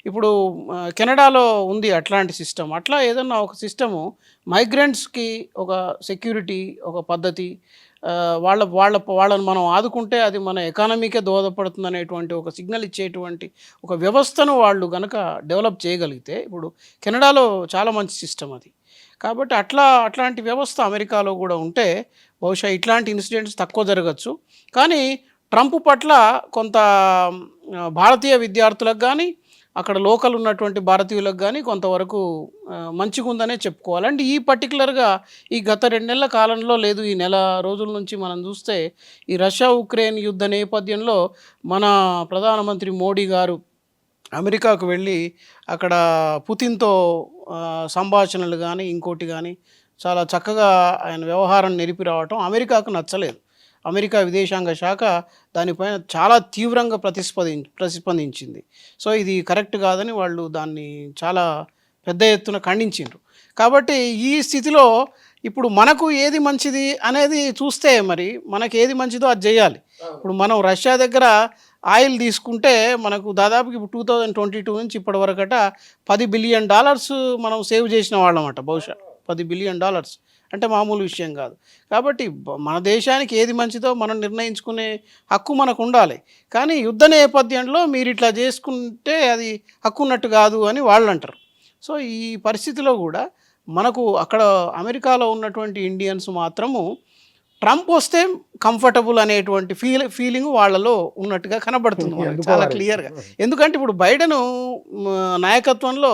ఇప్పుడు కెనడాలో ఉంది అట్లాంటి సిస్టమ్. అట్లా ఏదన్నా ఒక సిస్టము మైగ్రెంట్స్‌కి ఒక సెక్యూరిటీ, ఒక పద్ధతి వాళ్ళని మనం ఆదుకుంటే అది మన ఎకానమీకే దోహదపడుతుందనేటువంటి ఒక సిగ్నల్ ఇచ్చేటువంటి ఒక వ్యవస్థను వాళ్ళు గనక డెవలప్ చేయగలిగితే, ఇప్పుడు కెనడాలో చాలా మంచి సిస్టమ్ అది. కాబట్టి అట్లాంటి వ్యవస్థ అమెరికాలో గూడా ఉంటే బహుశా ఇట్లాంటి ఇన్సిడెంట్స్ తక్కువ జరగచ్చు. కానీ ట్రంప్ పట్ల కొంత భారతీయ విద్యార్థులకు గానీ, అక్కడ లోకల్ ఉన్నటువంటి భారతీయులకు గానీ కొంతవరకు మంచిగుందనే చెప్పుకోవాలి. అంటే ఈ పర్టిక్యులర్‌గా ఈ గత 2 నెలల కాలంలో లేదు, ఈ నెల రోజుల నుంచి మనం చూస్తే ఈ రష్యా, ఉక్రెయిన్ యుద్ధ నేపథ్యంలో మన ప్రధానమంత్రి మోడీ గారు అమెరికాకు వెళ్ళి అక్కడ పుతిన్‌తో సంభాషణలు గానీ, ఇంకోటి గానీ చాలా చక్కగా ఆయన వ్యవహారం నెరిపి రావటం అమెరికాకు నచ్చలేదు. అమెరికా విదేశాంగ శాఖ దానిపైన చాలా తీవ్రంగా ప్రతిస్పందించింది. సో, ఇది కరెక్ట్ కాదని వాళ్ళు దాన్ని చాలా పెద్ద ఎత్తున ఖండించిండ్రు. కాబట్టి ఈ స్థితిలో ఇప్పుడు మనకు ఏది మంచిది అనేది చూస్తే మరి మనకేది మంచిదో అది జేయాలి. ఇప్పుడు మనం రష్యా దగ్గర ఆయిల్ తీసుకుంటే మనకు దాదాపుకి ఇప్పుడు 2022 నుంచి ఇప్పటి వరకట $10 బిలియన్ మనం సేవ్ చేసిన వాళ్ళమట బహుశా. $10 బిలియన్ అంటే మామూలు విషయం కాదు. కాబట్టి మన దేశానికి ఏది మంచిదో మనం నిర్ణయించుకునే హక్కు మనకు ఉండాలి. కానీ యుద్ధ నేపథ్యంలో మీరు ఇట్లా చేసుకుంటే అది హక్కు ఉన్నట్టు కాదు అని వాళ్ళు అంటారు. సో, ఈ పరిస్థితిలో కూడా మనకు అక్కడ అమెరికాలో ఉన్నటువంటి ఇండియన్స్ మాత్రము ట్రంప్ వస్తే కంఫర్టబుల్ అనేటువంటి ఫీలింగ్ వాళ్ళలో ఉన్నట్టుగా కనబడుతుంది మనకు చాలా క్లియర్‌గా. ఎందుకంటే ఇప్పుడు బైడెను నాయకత్వంలో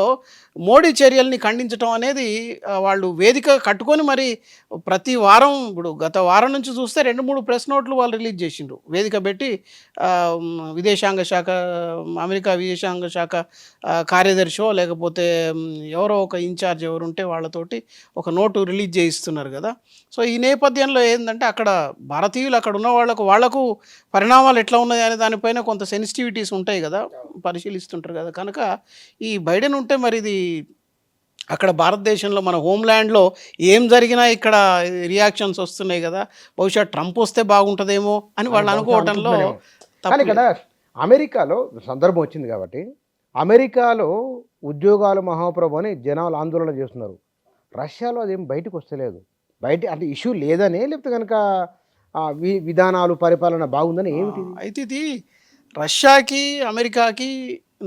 మోడీ చర్యల్ని ఖండించటం అనేది వాళ్ళు వేదిక కట్టుకొని మరి ప్రతి వారం ఇప్పుడు గత వారం నుంచి చూస్తే 2, 3 ప్రెస్ నోట్లు వాళ్ళు రిలీజ్ చేసిండ్రు. వేదిక పెట్టి విదేశాంగ శాఖ, అమెరికా విదేశాంగ శాఖ కార్యదర్శో లేకపోతే ఎవరో ఒక ఇన్ఛార్జ్ ఎవరుంటే వాళ్ళతోటి ఒక నోటు రిలీజ్ చేయిస్తున్నారు కదా. సో, ఈ నేపథ్యంలో ఏందంటే అక్కడ భారతీయులు అక్కడ ఉన్న వాళ్ళకు పరిణామాలు ఎట్లా ఉన్నాయి అనే దానిపైన కొంత సెన్సిటివిటీస్ ఉంటాయి కదా, పరిశీలిస్తుంటారు కదా. కనుక ఈ బైడెన్ ఉంటే మరి ఇది అక్కడ భారతదేశంలో మన హోమ్‌ల్యాండ్‌లో ఏం జరిగినా ఇక్కడ రియాక్షన్స్ వస్తున్నాయి కదా. బహుశా ట్రంప్ వస్తే బాగుంటుందేమో అని వాళ్ళు అనుకోవటంలో కానీ కదా అమెరికాలో సందర్భం వచ్చింది కాబట్టి అమెరికాలో ఉద్యోగాలు మహాప్రభు అని జనాలు ఆందోళన చేస్తున్నారు. రష్యాలో అదేం బయటకు వస్తలేదు. బయట అంటే ఇష్యూ లేదని లేకపోతే కనుక విధానాలు పరిపాలన బాగుందని ఏమిటి? అయితే ఇది రష్యాకి అమెరికాకి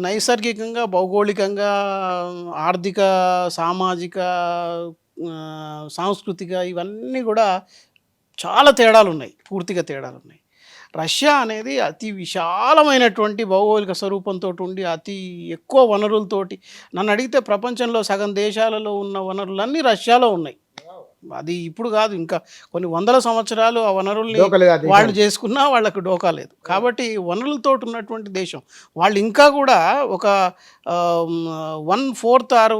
నైసర్గికంగా, భౌగోళికంగా, ఆర్థిక, సామాజిక, సాంస్కృతిక ఇవన్నీ కూడా చాలా తేడాలున్నాయి. పూర్తిగా తేడాలున్నాయి. రష్యా అనేది అతి విశాలమైనటువంటి భౌగోళిక స్వరూపంతో ఉండి అతి ఎక్కువ వనరులతోటి, నన్ను అడిగితే ప్రపంచంలో సగం దేశాలలో ఉన్న వనరులన్నీ రష్యాలో ఉన్నాయి. అది ఇప్పుడు కాదు, ఇంకా కొన్ని వందల సంవత్సరాలు ఆ వనరుల్ని వాళ్ళు చేసుకున్నా వాళ్ళకు డోకా లేదు. కాబట్టి వనరులతోటి ఉన్నటువంటి దేశం. వాళ్ళు ఇంకా కూడా ఒక 1/4 ఆర్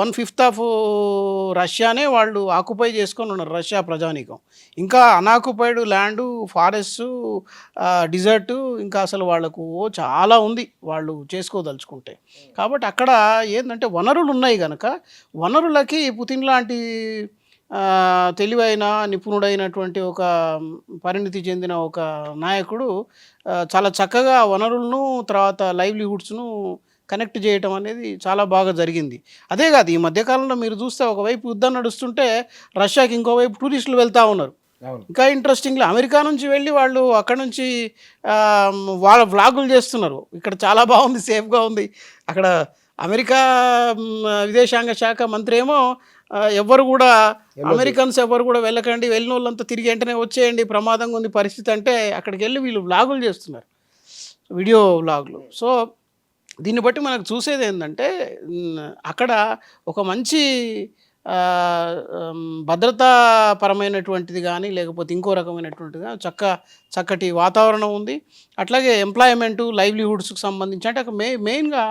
1/5 ఆఫ్ రష్యానే వాళ్ళు ఆక్యుపై చేసుకొని ఉన్నారు, రష్యా ప్రజానీకం. ఇంకా అనాక్యుపైడ్ ల్యాండు, ఫారెస్టు, డిజర్టు ఇంకా అసలు వాళ్ళకు చాలా ఉంది వాళ్ళు చేసుకోదలుచుకుంటే. కాబట్టి అక్కడ ఏంటంటే వనరులు ఉన్నాయి కనుక వనరులకి పుతిన్ లాంటి తెలివైన, నిపుణుడైనటువంటి ఒక పరిణితి చెందిన ఒక నాయకుడు చాలా చక్కగా వనరులను తర్వాత లైవ్లీహుడ్స్ను కనెక్ట్ చేయటం అనేది చాలా బాగా జరిగింది. అదే కాదు, ఈ మధ్యకాలంలో మీరు చూస్తే ఒకవైపు యుద్ధం నడుస్తుంటే రష్యాకి ఇంకోవైపు టూరిస్టులు వెళ్తూ ఉన్నారు. ఇంకా ఇంట్రెస్టింగ్లీ అమెరికా నుంచి వెళ్ళి వాళ్ళు అక్కడ నుంచి వాళ్ళ వ్లాగులు చేస్తున్నారు. ఇక్కడ చాలా బాగుంది, సేఫ్గా ఉంది. అక్కడ అమెరికా విదేశాంగ శాఖ మంత్రి ఏమో ఎవ్వరు కూడా అమెరికన్స్ ఎవరు కూడా వెళ్ళకండి, వెళ్ళిన వాళ్ళంతా తిరిగి వెంటనే వచ్చేయండి, ప్రమాదంగా ఉంది పరిస్థితి అంటే అక్కడికి వెళ్ళి వీళ్ళు వ్లాగులు చేస్తున్నారు, వీడియో వ్లాగులు. సో, దీన్ని బట్టి మనకు చూసేది ఏంటంటే అక్కడ ఒక మంచి భద్రతాపరమైనటువంటిది కానీ లేకపోతే ఇంకో రకమైనటువంటిది చక్కటి వాతావరణం ఉంది. అట్లాగే ఎంప్లాయ్మెంటు, లైవ్లీహుడ్స్కి సంబంధించి అంటే అక్కడ మెయిన్గా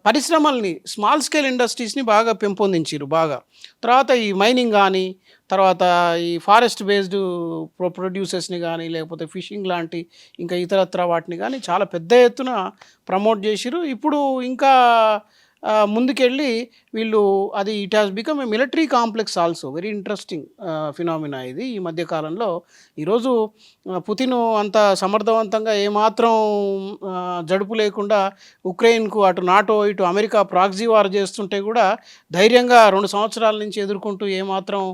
పరిశ్రమల్ని, స్మాల్ స్కేల్ ఇండస్ట్రీస్ని బాగా పెంపొందించారు బాగా. తర్వాత ఈ మైనింగ్ కానీ, తర్వాత ఈ ఫారెస్ట్ బేస్డ్ ప్రొడ్యూసర్స్ని కానీ లేకపోతే ఫిషింగ్ లాంటి ఇంకా ఇతరత్ర వాటిని కానీ చాలా పెద్ద ఎత్తున ప్రమోట్ చేసిరు. ఇప్పుడు ఇంకా ముందుకెళ్ళి వీళ్ళు అది it has become a military complex also. Very interesting phenomena ఇది ఈ మధ్య కాలంలో. ఈరోజు పుతిన్ అంత సమర్థవంతంగా ఏమాత్రం జడుపు లేకుండా ఉక్రెయిన్కు అటు నాటో ఇటు అమెరికా ప్రాక్సీ వార్ చేస్తుంటే కూడా ధైర్యంగా 2 సంవత్సరాల నుంచి ఎదుర్కొంటూ ఏమాత్రం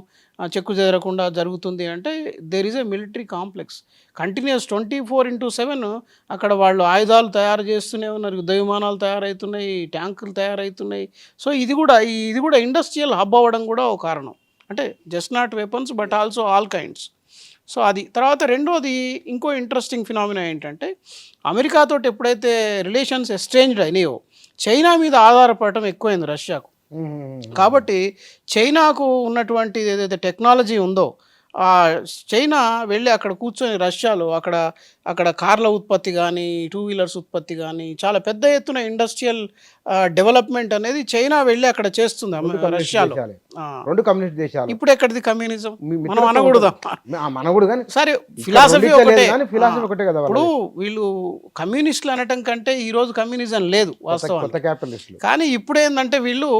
చెక్కు చెదరకుండా జరుగుతుంది అంటే there is a military complex. Continuous 24/7 అక్కడ వాళ్ళు ఆయుధాలు తయారు చేస్తూనే ఉన్నారు, యుద్ధ విమానాలు తయారవుతున్నాయి, ట్యాంకులు తయారవుతున్నాయి. సో ఇది కూడా ఇండస్ట్రియల్ హబ్ అవ్వడం కూడా ఒక కారణం. అంటే just not weapons but also all kinds. So అది తర్వాత రెండోది ఇంకో ఇంట్రెస్టింగ్ ఫినామినా ఏంటంటే అమెరికాతో ఎప్పుడైతే రిలేషన్స్ ఎక్స్చేంజ్డ్ అయినాయో చైనా మీద ఆధారపడటం ఎక్కువైంది రష్యాకు. కాబట్టి చైనాకు ఉన్నటువంటి ఏదైతే టెక్నాలజీ ఉందో చైనా వెళ్ళి అక్కడ కూర్చొని రష్యాలో అక్కడ కార్ల ఉత్పత్తి కానీ 2 వీలర్స్ ఉత్పత్తి కానీ చాలా పెద్ద ఎత్తున ఇండస్ట్రియల్ డెవలప్మెంట్ అనేది చైనా వెళ్ళి అక్కడ చేస్తుంది రష్యాలో. 2 కమ్యూనిస్ట్ దేశాలు. ఇప్పుడు ఎక్కడిది కమ్యూనిజం మనం అనకూడదు. సరే ఫిలాసఫీ ఒకటే కదా. ఇప్పుడు వీళ్ళు కమ్యూనిస్టులు అనటం కంటే ఈరోజు కమ్యూనిజం లేదు వాస్తవం. కానీ ఇప్పుడు ఏంటంటే వీళ్ళు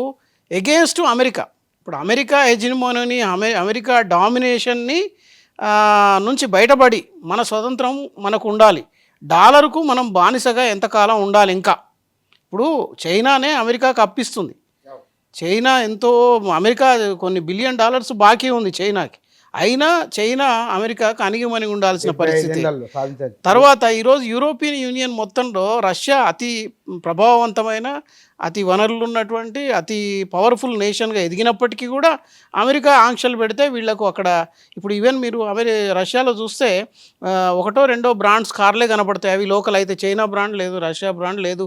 ఎగెయిన్స్ట్ అమెరికా. ఇప్పుడు అమెరికా హెజిమోనీని అమెరికా డామినేషన్ని నుంచి బయటపడి మన స్వతంత్రం మనకు ఉండాలి, డాలర్కు మనం బానిసగా ఎంతకాలం ఉండాలి ఇంకా. ఇప్పుడు చైనానే అమెరికాకు అప్పిస్తుంది. అమెరికా కొన్ని $1 బిలియన్ బాకీ ఉంది చైనాకి. అయినా చైనా అమెరికాకు అణిగిమణిగి ఉండాల్సిన పరిస్థితి. తర్వాత ఈరోజు యూరోపియన్ యూనియన్ మొత్తంలో రష్యా అతి ప్రభావవంతమైన, అతి వనరులు ఉన్నటువంటి, అతి పవర్ఫుల్ నేషన్గా ఎదిగినప్పటికీ కూడా అమెరికా ఆంక్షలు పెడితే వీళ్లకు అక్కడ ఇప్పుడు ఈవెన్ మీరు రష్యాలో చూస్తే 1-2 బ్రాండ్స్ కార్లే కనపడతాయి. అవి లోకల్ అయితే చైనా బ్రాండ్ లేదు, రష్యా బ్రాండ్ లేదు,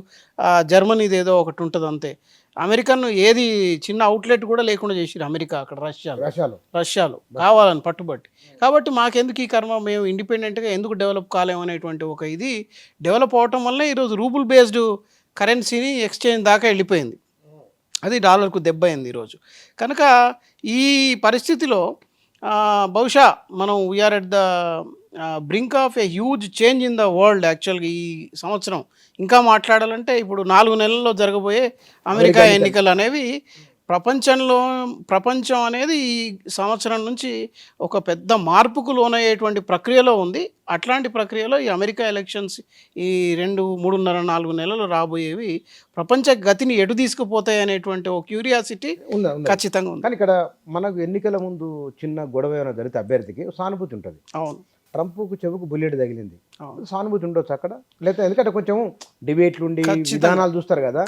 జర్మనీది ఏదో ఒకటి ఉంటుంది అంతే. అమెరికన్ ఏది చిన్న అవుట్లెట్ కూడా లేకుండా చేసిరు అమెరికా అక్కడ రష్యాలో కావాలని పట్టుబట్టి. కాబట్టి మాకెందుకు ఈ కర్మ, మేము ఇండిపెండెంట్గా ఎందుకు డెవలప్ కాలేమనేటువంటి ఒక ఇది డెవలప్ అవటం వల్ల ఈరోజు రూబుల్ బేస్డ్ కరెన్సీని ఎక్స్చేంజ్ దాకా వెళ్ళిపోయింది. అది డాలర్కు దెబ్బ అయింది ఈరోజు. కనుక ఈ పరిస్థితిలో బహుశా మనం we are at the brink of a huge change in the world. యాక్చువల్గా ఈ సంవత్సరం ఇంకా మాట్లాడాలంటే ఇప్పుడు 4 నెలల్లో జరగబోయే అమెరికా ఎన్నికలు అనేవి ప్రపంచం అనేది ఈ సంవత్సరం నుంచి ఒక పెద్ద మార్పుకు లోనయ్యేటువంటి ప్రక్రియలో ఉంది. అట్లాంటి ప్రక్రియలో ఈ అమెరికా ఎలక్షన్స్ ఈ 2-3.5-4 నెలలు రాబోయేవి ప్రపంచ గతిని ఎటు తీసుకుపోతాయి అనేటువంటి ఒక క్యూరియాసిటీ ఖచ్చితంగా ఉంది. కానీ ఇక్కడ మనకు ఎన్నికల ముందు చిన్న గొడవ ఏమైనా జరిగితే అభ్యర్థికి సానుభూతి ఉంటుంది. అవును, ట్రంప్కు చెవుకు బుల్లెట్ తగిలింది, సానుభూతి ఉండొచ్చు అక్కడ, లేకపోతే ఎందుకంటే కొంచెం డిబేట్లు ఉండి విధానాలు చూస్తారు కదా.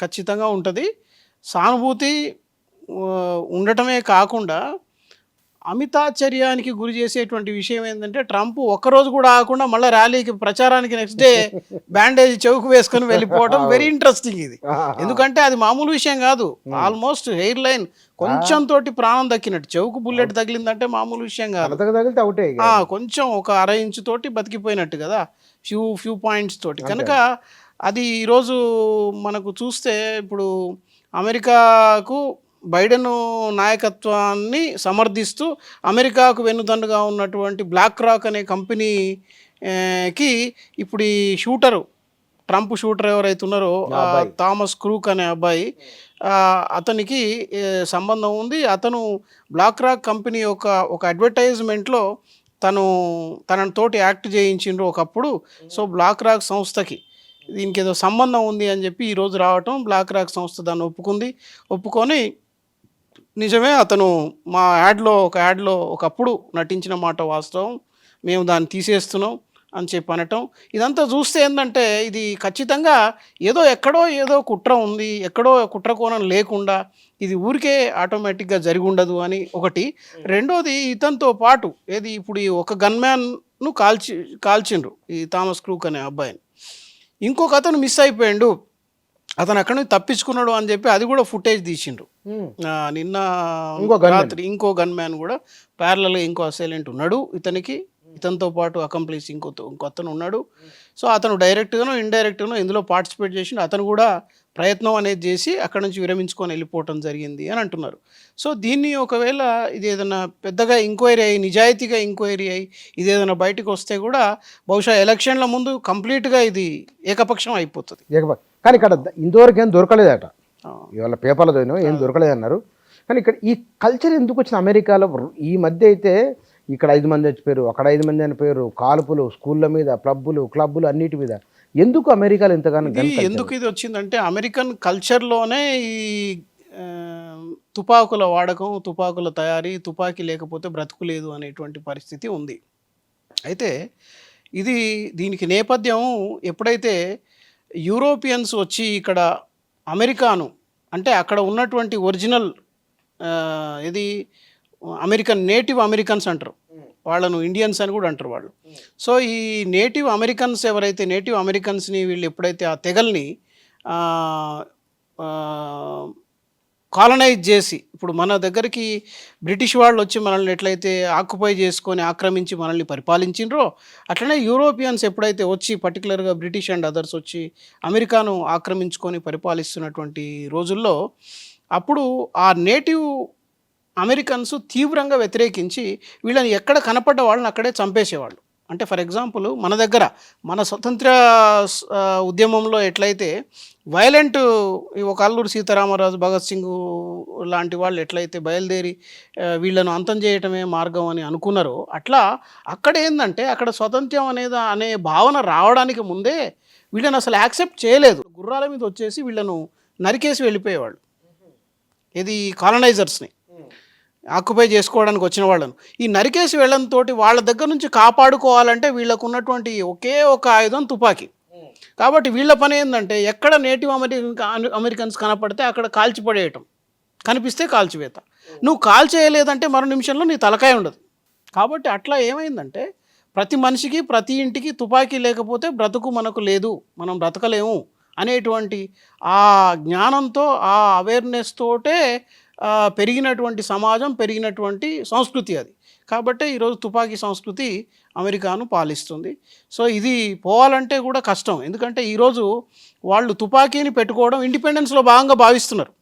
ఖచ్చితంగా ఉంటుంది. సానుభూతి ఉండటమే కాకుండా అమితాశ్చర్యానికి గురి చేసేటువంటి విషయం ఏంటంటే ట్రంప్ ఒక్కరోజు కూడా ఆగకుండా మళ్ళీ ర్యాలీకి ప్రచారానికి నెక్స్ట్ డే బ్యాండేజ్ చెవుకు వేసుకొని వెళ్ళిపోవడం వెరీ ఇంట్రెస్టింగ్ ఇది. ఎందుకంటే అది మామూలు విషయం కాదు. ఆల్మోస్ట్ హెయిర్ లైన్ కొంచెం తోటి ప్రాణం దక్కినట్టు. చెవుకు బుల్లెట్ తగిలిందంటే మామూలు విషయం కాదు. కొంచెం ఒక 1/2 ఇంచు తోటి బతికిపోయినట్టు కదా, ఫ్యూ పాయింట్స్ తోటి. కనుక అది ఈరోజు మనకు చూస్తే ఇప్పుడు అమెరికాకు బైడెన్ నాయకత్వాన్ని సమర్థిస్తూ అమెరికాకు వెన్నుదన్నుగా ఉన్నటువంటి బ్లాక్ రాక్ అనే కంపెనీకి ఇప్పుడు ఈ ట్రంప్ షూటర్ ఎవరైతే ఉన్నారో థామస్ క్రూక్ అనే అబ్బాయి, అతనికి సంబంధం ఉంది. అతను బ్లాక్ రాక్ కంపెనీ ఒక అడ్వర్టైజ్మెంట్లో తనని తోటి యాక్ట్ చేయించిండ్రు ఒకప్పుడు. సో బ్లాక్ రాక్ సంస్థకి దీనికి ఏదో సంబంధం ఉంది అని చెప్పి ఈరోజు రావటం, బ్లాక్ రాక్ సంస్థ దాన్ని ఒప్పుకొని నిజమే అతను మా యాడ్లో ఒకప్పుడు నటించిన మాట వాస్తవం, మేము దాన్ని తీసేస్తున్నాం అని చెప్పి అనటం. ఇదంతా చూస్తే ఏంటంటే ఇది ఖచ్చితంగా ఎక్కడో కుట్ర ఉంది, ఎక్కడో కుట్ర కోణం లేకుండా ఇది ఊరికే ఆటోమేటిక్గా జరిగి ఉండదు అని ఒకటి. రెండోది ఇతనితో పాటు ఇప్పుడు ఈ ఒక గన్మ్యాన్ను కాల్చిండ్రు ఈ థామస్ క్రూక్ అనే అబ్బాయిని. ఇంకొక అతను మిస్ అయిపోయాడు, అతను అక్కడి నుంచి తప్పించుకున్నాడు అని చెప్పి అది కూడా ఫుటేజ్ తీసిండ్రు నిన్న రాత్రి. ఇంకో గన్ మ్యాన్ కూడా ప్యారలల్గా ఇంకో అసైలెంట్ ఉన్నాడు ఇతనితో పాటు అకంప్లీస్ ఇంకో అతను ఉన్నాడు. సో అతను డైరెక్ట్గానో ఇండైరెక్ట్గానో ఇందులో పార్టిసిపేట్ చేసి అతను కూడా ప్రయత్నం అనేది చేసి అక్కడ నుంచి విరమించుకొని వెళ్ళిపోవటం జరిగింది అని అంటున్నారు. సో దీన్ని ఒకవేళ ఇది ఏదైనా పెద్దగా ఎంక్వైరీ అయ్యి నిజాయితీగా ఎంక్వైరీ అయ్యి ఇది ఏదైనా బయటకు వస్తే కూడా బహుశా ఎలక్షన్ల ముందు కంప్లీట్గా ఇది ఏకపక్షం అయిపోతుంది. కానీ ఇక్కడ ఇంతవరకు ఏం దొరకలేదట ఆ. ఇవాళ పేపర్లో చదివినా ఏం దొరకలేదు అన్నారు. కానీ ఇక్కడ ఈ కల్చర్ ఎందుకు వచ్చిన అమెరికాలో ఈ మధ్య అయితే ఇక్కడ 5 మంది చచ్చిపోయారు, అక్కడ 5 మంది చనిపోయారు, కాల్పులు స్కూళ్ళ మీద, క్లబ్బులు అన్నిటి మీద. ఎందుకు అమెరికాలో ఇంతగానో ఇది ఎందుకు ఇది వచ్చిందంటే అమెరికన్ కల్చర్లోనే ఈ ఆ, తుపాకుల వాడకం, తుపాకుల తయారీ, తుపాకీ లేకపోతే బ్రతుకు లేదు అనేటువంటి పరిస్థితి ఉంది. అయితే దీనికి నేపథ్యం ఎప్పుడైతే యూరోపియన్స్ వచ్చి ఇక్కడ అమెరికాను అంటే అక్కడ ఉన్నటువంటి ఒరిజినల్ ఇది అమెరికన్ నేటివ్ అమెరికన్స్ అంటారు వాళ్ళను, ఇండియన్స్ అని కూడా అంటారు వాళ్ళు. సో ఈ నేటివ్ అమెరికన్స్ ఎవరైతే నేటివ్ అమెరికన్స్ని వీళ్ళు ఎప్పుడైతే ఆ తెగల్ని కాలనైజ్ చేసి, ఇప్పుడు మన దగ్గరికి బ్రిటిష్ వాళ్ళు వచ్చి మనల్ని ఎట్లయితే ఆక్యుపై చేసుకొని ఆక్రమించి మనల్ని పరిపాలించినరో, అట్లనే యూరోపియన్స్ ఎప్పుడైతే వచ్చి పర్టికులర్గా బ్రిటిష్ అండ్ అదర్స్ వచ్చి అమెరికాను ఆక్రమించుకొని పరిపాలిస్తున్నటువంటి రోజుల్లో అప్పుడు ఆ నేటివ్ అమెరికన్స్ తీవ్రంగా వ్యతిరేకించి వీళ్ళని ఎక్కడ కనపడ్డ వాళ్ళని అక్కడే చంపేసేవాళ్ళు. అంటే ఫర్ ఎగ్జాంపుల్ మన దగ్గర మన స్వతంత్ర ఉద్యమంలో ఎట్లయితే వైలెంట్ ఒక అల్లూరి సీతారామరాజు, భగత్ సింగ్ లాంటి వాళ్ళు ఎట్లయితే బయలుదేరి వీళ్ళను అంతం చేయటమే మార్గం అని అనుకున్నారో, అట్లా అక్కడ ఏంటంటే అక్కడ స్వతంత్రం అనే భావన రావడానికి ముందే వీళ్ళని అసలు యాక్సెప్ట్ చేయలేదు. గుర్రాల మీద వచ్చేసి వీళ్ళను నరికేసి వెళ్ళిపోయేవాళ్ళు, ఇది కాలనైజర్స్ని ఆక్యుపై చేసుకోవడానికి వచ్చిన వాళ్ళను. ఈ నరికేసి వెళ్ళడంతో వాళ్ళ దగ్గర నుంచి కాపాడుకోవాలంటే వీళ్ళకు ఉన్నటువంటి ఒకే ఒక ఆయుధం తుపాకీ. కాబట్టి వీళ్ళ పని ఏంటంటే ఎక్కడ నేటివ్ అమెరికన్స్ కనపడితే అక్కడ కాల్చిపడేయటం, కనిపిస్తే కాల్చివేత. నువ్వు కాల్చేయలేదంటే మరో నిమిషంలో నీ తలకాయ ఉండదు. కాబట్టి అట్లా ఏమైందంటే ప్రతి మనిషికి ప్రతి ఇంటికి తుపాకీ లేకపోతే బ్రతుకు మనకు లేదు, మనం బ్రతకలేము అనేటువంటి ఆ జ్ఞానంతో ఆ అవేర్నెస్ తోటే పెరిగినటువంటి సమాజం, పెరిగినటువంటి సంస్కృతి అది. కాబట్టి ఈరోజు తుపాకీ సంస్కృతి అమెరికాను పాలిస్తుంది. సో ఇది పోవాలంటే కూడా కష్టం, ఎందుకంటే ఈరోజు వాళ్ళు తుపాకీని పెట్టుకోవడం ఇండిపెండెన్స్లో భాగంగా భావిస్తున్నారు.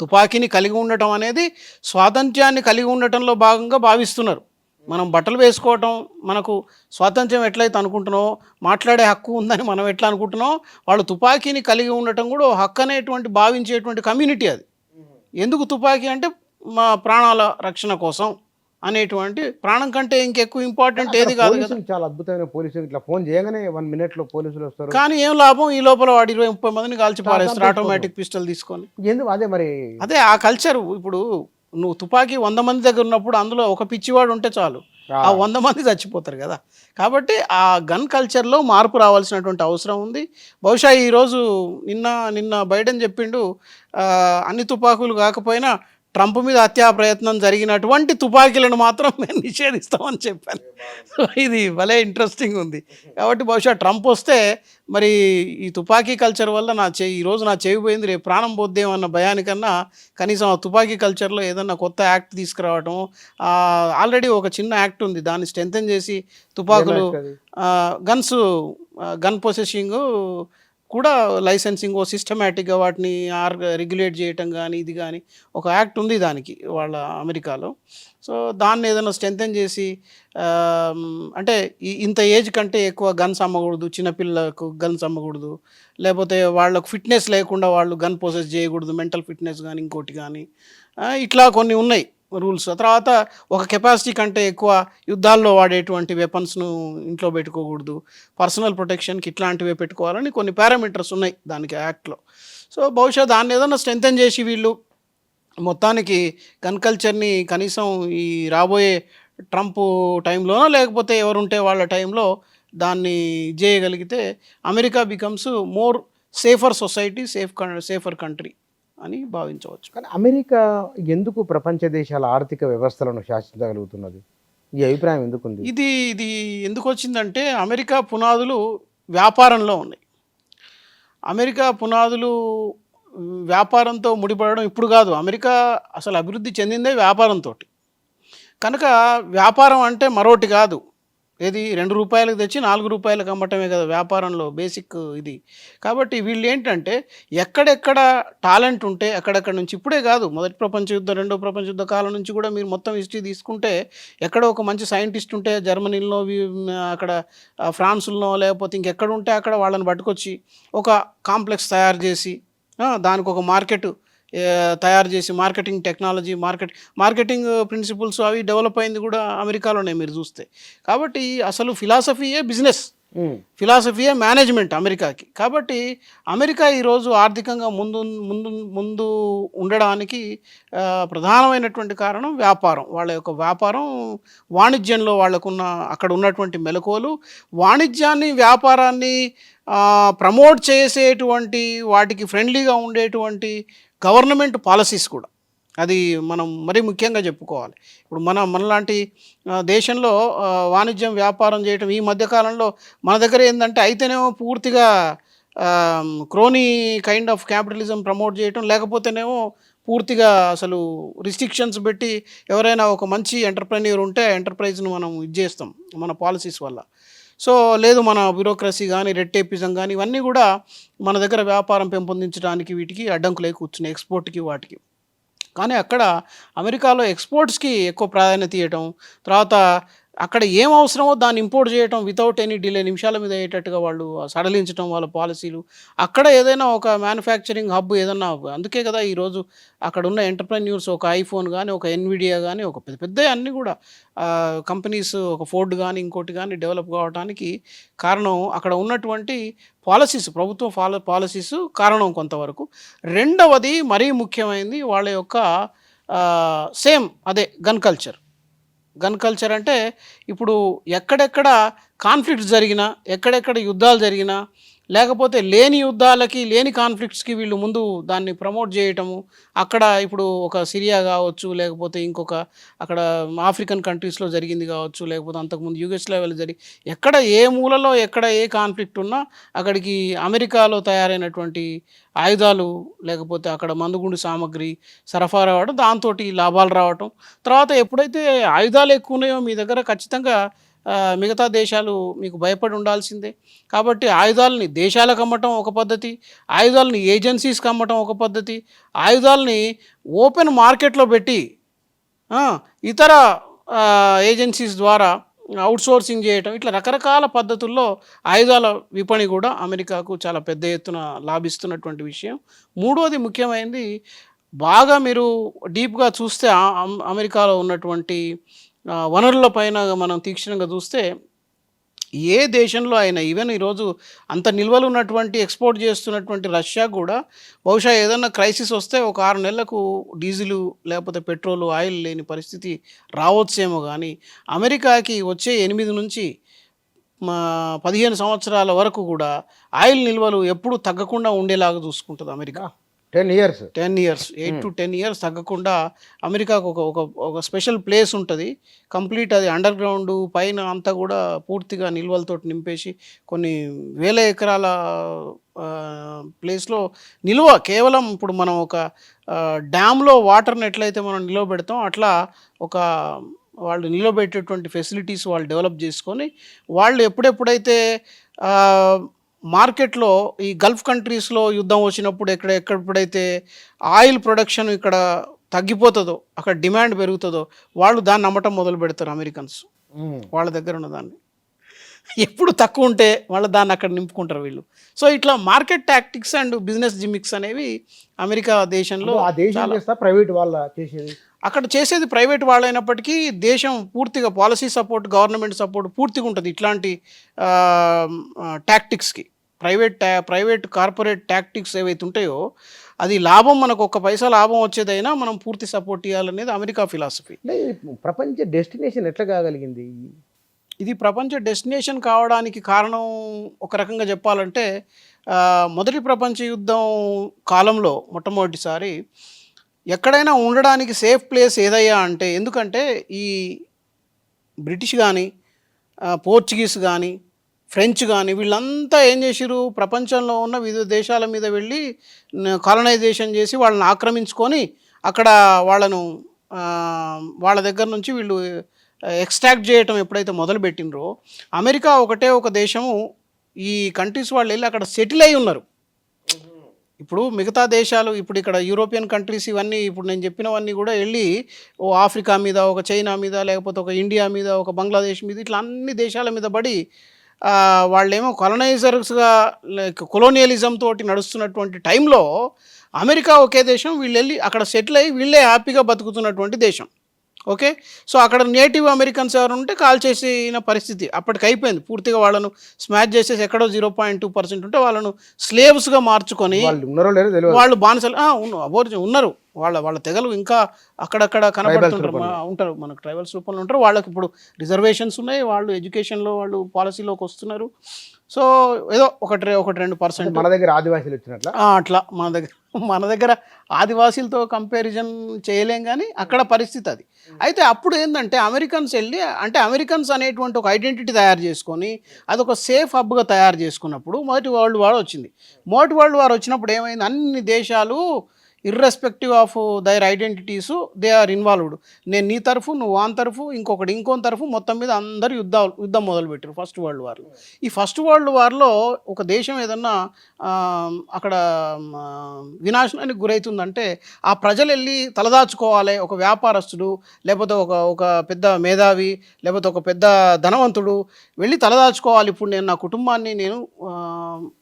తుపాకీని కలిగి ఉండటం అనేది స్వాతంత్ర్యాన్ని కలిగి ఉండటంలో భాగంగా భావిస్తున్నారు. మనం బట్టలు వేసుకోవటం, మనకు స్వాతంత్ర్యం ఎట్లయితే అనుకుంటున్నామో, మాట్లాడే హక్కు ఉందని మనం ఎట్లా అనుకుంటున్నామో, వాళ్ళు తుపాకీని కలిగి ఉండటం కూడా హక్కు అనేటువంటి భావించేటువంటి కమ్యూనిటీ అది. ఎందుకు తుపాకీ అంటే మా ప్రాణాల రక్షణ కోసం అనేటువంటి, ప్రాణం కంటే ఇంకెక్కువ ఇంపార్టెంట్ ఏది కాదు కదా. చాలా అద్భుతమైన పోలీసులు ఇట్లా ఫోన్ చేయగానే 1 minute పోలీసులు వస్తారు. కానీ ఏం లాభం, ఈ లోపల వాడు 20-30 మందిని కాల్చి పారేస్తారు ఆటోమేటిక్ పిస్టల్ తీసుకొని. ఎందుకు అదే మరి అదే ఆ కల్చర్. ఇప్పుడు నువ్వు తుపాకీ 100 మంది దగ్గర ఉన్నప్పుడు అందులో ఒక పిచ్చివాడు ఉంటే చాలు, ఆ 100 మంది చచ్చిపోతారు కదా. కాబట్టి ఆ గన్ కల్చర్లో మార్పు రావాల్సినటువంటి అవసరం ఉంది. బహుశా ఈరోజు నిన్న బైడెన్ చెప్పిండు, అన్ని తుపాకులు కాకపోయినా ట్రంప్ మీద హత్యా ప్రయత్నం జరిగినటువంటి తుపాకీలను మాత్రం మేము నిషేధిస్తామని చెప్పాను. సో ఇది భలే ఇంట్రెస్టింగ్ ఉంది. కాబట్టి బహుశా ట్రంప్ వస్తే మరి ఈ తుపాకీ కల్చర్ వల్ల ఈరోజు నా చెవి పోయింది, రేపు ప్రాణం పోద్దేమన్న భయానికన్నా కనీసం ఆ తుపాకీ కల్చర్లో ఏదన్నా కొత్త యాక్ట్ తీసుకురావటం. ఆల్రెడీ ఒక చిన్న యాక్ట్ ఉంది, దాన్ని స్ట్రెంథెన్ చేసి తుపాకులు గన్ పొసెసింగ్ కూడా లైసెన్సింగ్ సిస్టమేటిక్గా వాటిని రెగ్యులేట్ చేయటం కానీ ఇది కానీ ఒక యాక్ట్ ఉంది దానికి వాళ్ళ అమెరికాలో. సో దాన్ని ఏదైనా స్ట్రెంథెన్ చేసి అంటే ఇంత ఏజ్ కంటే ఎక్కువ గన్స్ అమ్మకూడదు, చిన్నపిల్లలకు గన్స్ అమ్మకూడదు, లేకపోతే వాళ్ళకు ఫిట్నెస్ లేకుండా వాళ్ళు గన్ పొసెస్ చేయకూడదు, మెంటల్ ఫిట్నెస్ కానీ ఇంకోటి కానీ, ఇట్లా కొన్ని ఉన్నాయి రూల్స్. తర్వాత ఒక కెపాసిటీ కంటే ఎక్కువ యుద్ధాల్లో వాడేటువంటి వెపన్స్ను ఇంట్లో పెట్టుకోకూడదు, పర్సనల్ ప్రొటెక్షన్కి ఇట్లాంటివే పెట్టుకోవాలని కొన్ని పారామీటర్స్ ఉన్నాయి దానికి యాక్ట్లో. సో బహుశా దాన్ని ఏదైనా స్ట్రెంథెన్ చేసి వీళ్ళు మొత్తానికి గన్ కల్చర్ని కనీసం ఈ రాబోయే ట్రంప్ టైంలోనో లేకపోతే ఎవరుంటే వాళ్ళ టైంలో దాన్ని చేయగలిగితే America becomes more safer society, safer country అని భావించవచ్చు. కానీ అమెరికా ఎందుకు ప్రపంచ దేశాల ఆర్థిక వ్యవస్థలను శాసించగలుగుతున్నది? ఈ అభిప్రాయం ఎందుకుంది? ఇది ఎందుకు వచ్చిందంటే అమెరికా పునాదులు వ్యాపారంలో ఉన్నాయి. అమెరికా పునాదులు వ్యాపారంతో ముడిపడడం ఇప్పుడు కాదు, అమెరికా అసలు అభివృద్ధి చెందిందే వ్యాపారంతో. కనుక వ్యాపారం అంటే మరోటి కాదు, ఏది 2 రూపాయలకు తెచ్చి 4 రూపాయలకు అమ్మటమే కదా వ్యాపారంలో బేసిక్ ఇది. కాబట్టి వీళ్ళు ఏంటంటే ఎక్కడెక్కడ టాలెంట్ ఉంటే అక్కడెక్కడ నుంచి, ఇప్పుడే కాదు మొదటి ప్రపంచ యుద్ధం, రెండో ప్రపంచ యుద్ధ కాలం నుంచి కూడా మీరు మొత్తం హిస్టరీ తీసుకుంటే ఎక్కడ ఒక మంచి సైంటిస్ట్ ఉంటే జర్మనీలో, అక్కడ ఫ్రాన్స్లో, లేకపోతే ఇంకెక్కడ ఉంటే అక్కడ వాళ్ళని పట్టుకొచ్చి ఒక కాంప్లెక్స్ తయారు చేసి దానికి ఒక మార్కెట్ తయారు చేసి మార్కెటింగ్ టెక్నాలజీ మార్కెటింగ్ ప్రిన్సిపల్స్ అవి డెవలప్ అయింది కూడా అమెరికాలోనే మీరు చూస్తే. కాబట్టి అసలు ఫిలాసఫీయే బిజినెస్, ఫిలాసఫీయే మేనేజ్మెంట్ అమెరికాకి. కాబట్టి అమెరికా ఈరోజు ఆర్థికంగా ముందు ముందు ముందు ఉండడానికి ప్రధానమైనటువంటి కారణం వ్యాపారం. వాళ్ళ యొక్క వ్యాపారం, వాణిజ్యంలో వాళ్ళకున్న అక్కడ ఉన్నటువంటి మెలకువలు, వాణిజ్యాన్ని వ్యాపారాన్ని ప్రమోట్ చేసేటువంటి వాటికి ఫ్రెండ్లీగా ఉండేటువంటి గవర్నమెంట్ పాలసీస్ కూడా అది మనం మరీ ముఖ్యంగా చెప్పుకోవాలి. ఇప్పుడు మనలాంటి దేశంలో వాణిజ్యం వ్యాపారం చేయటం ఈ మధ్యకాలంలో మన దగ్గర ఏంటంటే అయితేనేమో పూర్తిగా crony kind of capitalism promote చేయటం, లేకపోతేనేమో పూర్తిగా అసలు రిస్ట్రిక్షన్స్ పెట్టి ఎవరైనా ఒక మంచి ఎంటర్ప్రెన్యూర్ ఉంటే ఎంటర్ప్రైజ్ను మనం చేస్తాం మన పాలసీస్ వల్ల. సో లేదు, మన బ్యూరోక్రసీ కానీ రెడ్ టేపిజం కానీ ఇవన్నీ కూడా మన దగ్గర వ్యాపారం పెంపొందించడానికి వీటికి అడ్డంకులై కూర్చున్నాయి, ఎక్స్పోర్ట్కి వాటికి. కానీ అక్కడ అమెరికాలో ఎక్స్పోర్ట్స్కి ఎక్కువ ప్రాధాన్యత ఇవ్వటం, తర్వాత అక్కడ ఏం అవసరమో దాన్ని ఇంపోర్ట్ చేయటం వితౌట్ ఎనీ డిలే, నిమిషాల మీద అయ్యేటట్టుగా వాళ్ళు సడలించడం వాళ్ళ పాలసీలు. అక్కడ ఏదైనా ఒక మ్యానుఫ్యాక్చరింగ్ హబ్ ఏదన్నా, అందుకే కదా ఈరోజు అక్కడ ఉన్న ఎంటర్ప్రెన్యూర్స్ ఒక ఐఫోన్ కానీ ఒక ఎన్విడియా కానీ ఒక పెద్ద పెద్ద అన్నీ కూడా కంపెనీస్, ఒక ఫోర్డ్ కానీ ఇంకోటి కానీ డెవలప్ కావడానికి కారణం అక్కడ ఉన్నటువంటి పాలసీస్, ప్రభుత్వ పాలసీస్ కారణం కొంతవరకు. రెండవది మరీ ముఖ్యమైనది వాళ్ళ యొక్క సేమ్ అదే గన్ కల్చర్. గన్ కల్చర్ అంటే ఇప్పుడు ఎక్కడెక్కడ కాన్ఫ్లిక్ట్స్ జరిగినా, ఎక్కడెక్కడ యుద్ధాలు జరిగినా, లేకపోతే లేని యుద్ధాలకి లేని కాన్ఫ్లిక్ట్స్కి వీళ్ళు ముందు దాన్ని ప్రమోట్ చేయటము. అక్కడ ఇప్పుడు ఒక సిరియా కావచ్చు, లేకపోతే ఇంకొక అక్కడ ఆఫ్రికన్ కంట్రీస్లో జరిగింది కావచ్చు, లేకపోతే అంతకుముందు యుగోస్లావియాలో ఎక్కడ ఏ మూలలో ఎక్కడ ఏ కాన్ఫ్లిక్ట్ ఉన్నా అక్కడికి అమెరికాలో తయారైనటువంటి ఆయుధాలు, లేకపోతే అక్కడ మందుగుండు సామాగ్రి సరఫరా అవ్వడం, దాంతో లాభాలు రావటం. తర్వాత ఎప్పుడైతే ఆయుధాలు ఎక్కువ ఉన్నాయో మీ దగ్గర ఖచ్చితంగా మిగతా దేశాలు మీకు భయపడి ఉండాల్సిందే. కాబట్టి ఆయుధాలని దేశాలకు అమ్మటం ఒక పద్ధతి, ఆయుధాలని ఏజెన్సీస్కి అమ్మటం ఒక పద్ధతి, ఆయుధాలని ఓపెన్ మార్కెట్లో పెట్టి ఇతర ఏజెన్సీస్ ద్వారా అవుట్సోర్సింగ్ చేయటం, ఇట్లా రకరకాల పద్ధతుల్లో ఆయుధాల విపణి కూడా అమెరికాకు చాలా పెద్ద ఎత్తున లాభిస్తున్నటువంటి విషయం. మూడోది ముఖ్యమైనది, బాగా మీరు డీప్గా చూస్తే అమెరికాలో ఉన్నటువంటి వనరుల పైన మనం తీక్షణంగా చూస్తే ఏ దేశంలో అయినా, ఈవెన్ ఈరోజు అంత నిల్వలు ఉన్నటువంటి ఎక్స్పోర్ట్ చేస్తున్నటువంటి రష్యా కూడా బహుశా ఏదైనా క్రైసిస్ వస్తే ఒక 6 నెలలకు డీజిలు లేకపోతే పెట్రోలు ఆయిల్ లేని పరిస్థితి రావచ్చేమో. కానీ అమెరికాకి వచ్చే 8 నుంచి 15 సంవత్సరాల వరకు కూడా ఆయిల్ నిల్వలు ఎప్పుడూ తగ్గకుండా ఉండేలాగా చూసుకుంటుంది అమెరికా. 10 years 8 to 10 years తగ్గకుండా అమెరికాకు ఒక స్పెషల్ ప్లేస్ ఉంటుంది. కంప్లీట్ అది అండర్ గ్రౌండ్ పైన అంతా కూడా పూర్తిగా నిల్వలతో నింపేసి కొన్ని వేల ఎకరాల ప్లేస్లో నిల్వ కేవలం ఇప్పుడు మనం ఒక డ్యామ్లో వాటర్ని ఎట్లయితే మనం నిల్వ పెడతాం అట్లా ఒక వాళ్ళు నిలబెట్టేటువంటి ఫెసిలిటీస్ వాళ్ళు డెవలప్ చేసుకొని వాళ్ళు ఎప్పుడెప్పుడైతే మార్కెట్లో ఈ గల్ఫ్ కంట్రీస్లో యుద్ధం వచ్చినప్పుడు ఎక్కడెప్పుడైతే ఆయిల్ ప్రొడక్షన్ ఇక్కడ తగ్గిపోతుందో, అక్కడ డిమాండ్ పెరుగుతుందో వాళ్ళు దాన్ని అమ్మటం మొదలు పెడతారు అమెరికన్స్. వాళ్ళ దగ్గర ఉన్న దాన్ని ఎప్పుడు తక్కువ ఉంటే వాళ్ళు దాన్ని అక్కడ నింపుకుంటారు వీళ్ళు. సో ఇట్లా market tactics and business gimmicks అనేవి అమెరికా దేశంలో ప్రైవేట్ వాళ్ళ చేసేది, అక్కడ చేసేది ప్రైవేట్ వాళ్ళైనప్పటికీ దేశం పూర్తిగా పాలసీ సపోర్ట్, గవర్నమెంట్ సపోర్ట్ పూర్తిగా ఉంటుంది ఇట్లాంటి టాక్టిక్స్కి. ప్రైవేట్ కార్పొరేట్ టాక్టిక్స్ ఏవైతే ఉంటాయో అది లాభం, మనకు 1 పైసా లాభం వచ్చేదైనా మనం పూర్తి సపోర్ట్ ఇవ్వాలనేది అమెరికా ఫిలాసఫీ. ప్రపంచ డెస్టినేషన్ ఎట్లా కాగలిగింది? ఇది ప్రపంచ డెస్టినేషన్ కావడానికి కారణం ఒక రకంగా చెప్పాలంటే మొదటి ప్రపంచ యుద్ధం కాలంలో మొట్టమొదటిసారి ఎక్కడైనా ఉండడానికి సేఫ్ ప్లేస్ ఏదయ్యా అంటే, ఎందుకంటే ఈ బ్రిటిష్ కానీ పోర్చుగీస్ కానీ ఫ్రెంచ్ కానీ వీళ్ళంతా ఏం చేసిరు, ప్రపంచంలో ఉన్న వివిధ దేశాల మీద వెళ్ళి కాలనైజేషన్ చేసి వాళ్ళని ఆక్రమించుకొని అక్కడ వాళ్ళ దగ్గర నుంచి వీళ్ళు ఎక్స్ట్రాక్ట్ చేయటం ఎప్పుడైతే మొదలుపెట్టినరో, అమెరికా ఒకటే ఒక దేశము ఈ కంట్రీస్ వాళ్ళు వెళ్ళి అక్కడ సెటిల్ అయి ఉన్నారు. ఇప్పుడు మిగతా దేశాలు, ఇప్పుడు ఇక్కడ యూరోపియన్ కంట్రీస్ ఇవన్నీ ఇప్పుడు నేను చెప్పినవన్నీ కూడా వెళ్ళి ఓ ఆఫ్రికా మీద, ఒక చైనా మీద, లేకపోతే ఒక ఇండియా మీద, ఒక బంగ్లాదేశ్ మీద, ఇట్లా అన్ని దేశాల మీద పడి వాళ్ళేమో కొలనైజర్స్గా లైక్ కొలోనియలిజం తోటి నడుస్తున్నటువంటి టైంలో అమెరికా ఒకే దేశం, వీళ్ళు వెళ్ళి అక్కడ సెటిల్ అయ్యి వీళ్ళే హ్యాపీగా బతుకుతున్నటువంటి దేశం. ఓకే, సో అక్కడ నేటివ్ అమెరికన్స్ ఎవరు ఉంటే కాల్ చేసిన పరిస్థితి అప్పటికి అయిపోయింది. పూర్తిగా వాళ్ళను స్మాష్ చేసేసి ఎక్కడో 0.2% ఉంటే వాళ్ళను స్లేవ్స్గా మార్చుకొని వాళ్ళు ఉన్నారో లేదో తెలియదు. వాళ్ళు బానిసలు అబోర్జిన్ ఉన్నారు, వాళ్ళ తెగలు ఇంకా అక్కడక్కడ కనబడుతుంటారు, ఉంటారు, మనకు ట్రైబల్స్ రూపంలో ఉంటారు. వాళ్ళకి ఇప్పుడు రిజర్వేషన్స్ ఉన్నాయి, వాళ్ళు ఎడ్యుకేషన్లో వాళ్ళు పాలసీలోకి వస్తున్నారు. సో ఏదో 1-2% మన దగ్గర ఆదివాసీలు వచ్చినట్ల అట్లా మన దగ్గర ఆదివాసీలతో కంపారిజన్ చేయలేం, కానీ అక్కడ పరిస్థితి అది. అయితే అప్పుడు ఏంటంటే అమెరికన్స్ వెళ్ళి, అంటే అమెరికన్స్ అనేటువంటి ఒక ఐడెంటిటీ తయారు చేసుకొని అదొక సేఫ్ హబ్గా తయారు చేసుకున్నప్పుడు మొదటి వరల్డ్ వార్ వచ్చింది. మొదటి వరల్డ్ వార్ వచ్చినప్పుడు ఏమైంది, అన్ని దేశాలు irrespective of their identities they are involved. నేను నీ తరఫు, నువ్వు వాన్ తరఫు, ఇంకోని తరఫు, మొత్తం మీద అందరూ యుద్ధం మొదలుపెట్టారు ఫస్ట్ వరల్డ్ వార్లో. ఈ ఫస్ట్ వరల్డ్ వార్లో ఒక దేశం ఏదన్నా అక్కడ వినాశనానికి గురవుతుందంటే ఆ ప్రజలు వెళ్ళి తలదాచుకోవాలి. ఒక వ్యాపారస్తుడు, లేకపోతే ఒక పెద్ద మేధావి, లేకపోతే ఒక పెద్ద ధనవంతుడు వెళ్ళి తలదాచుకోవాలి. ఇప్పుడు నేను నా కుటుంబాన్ని నేను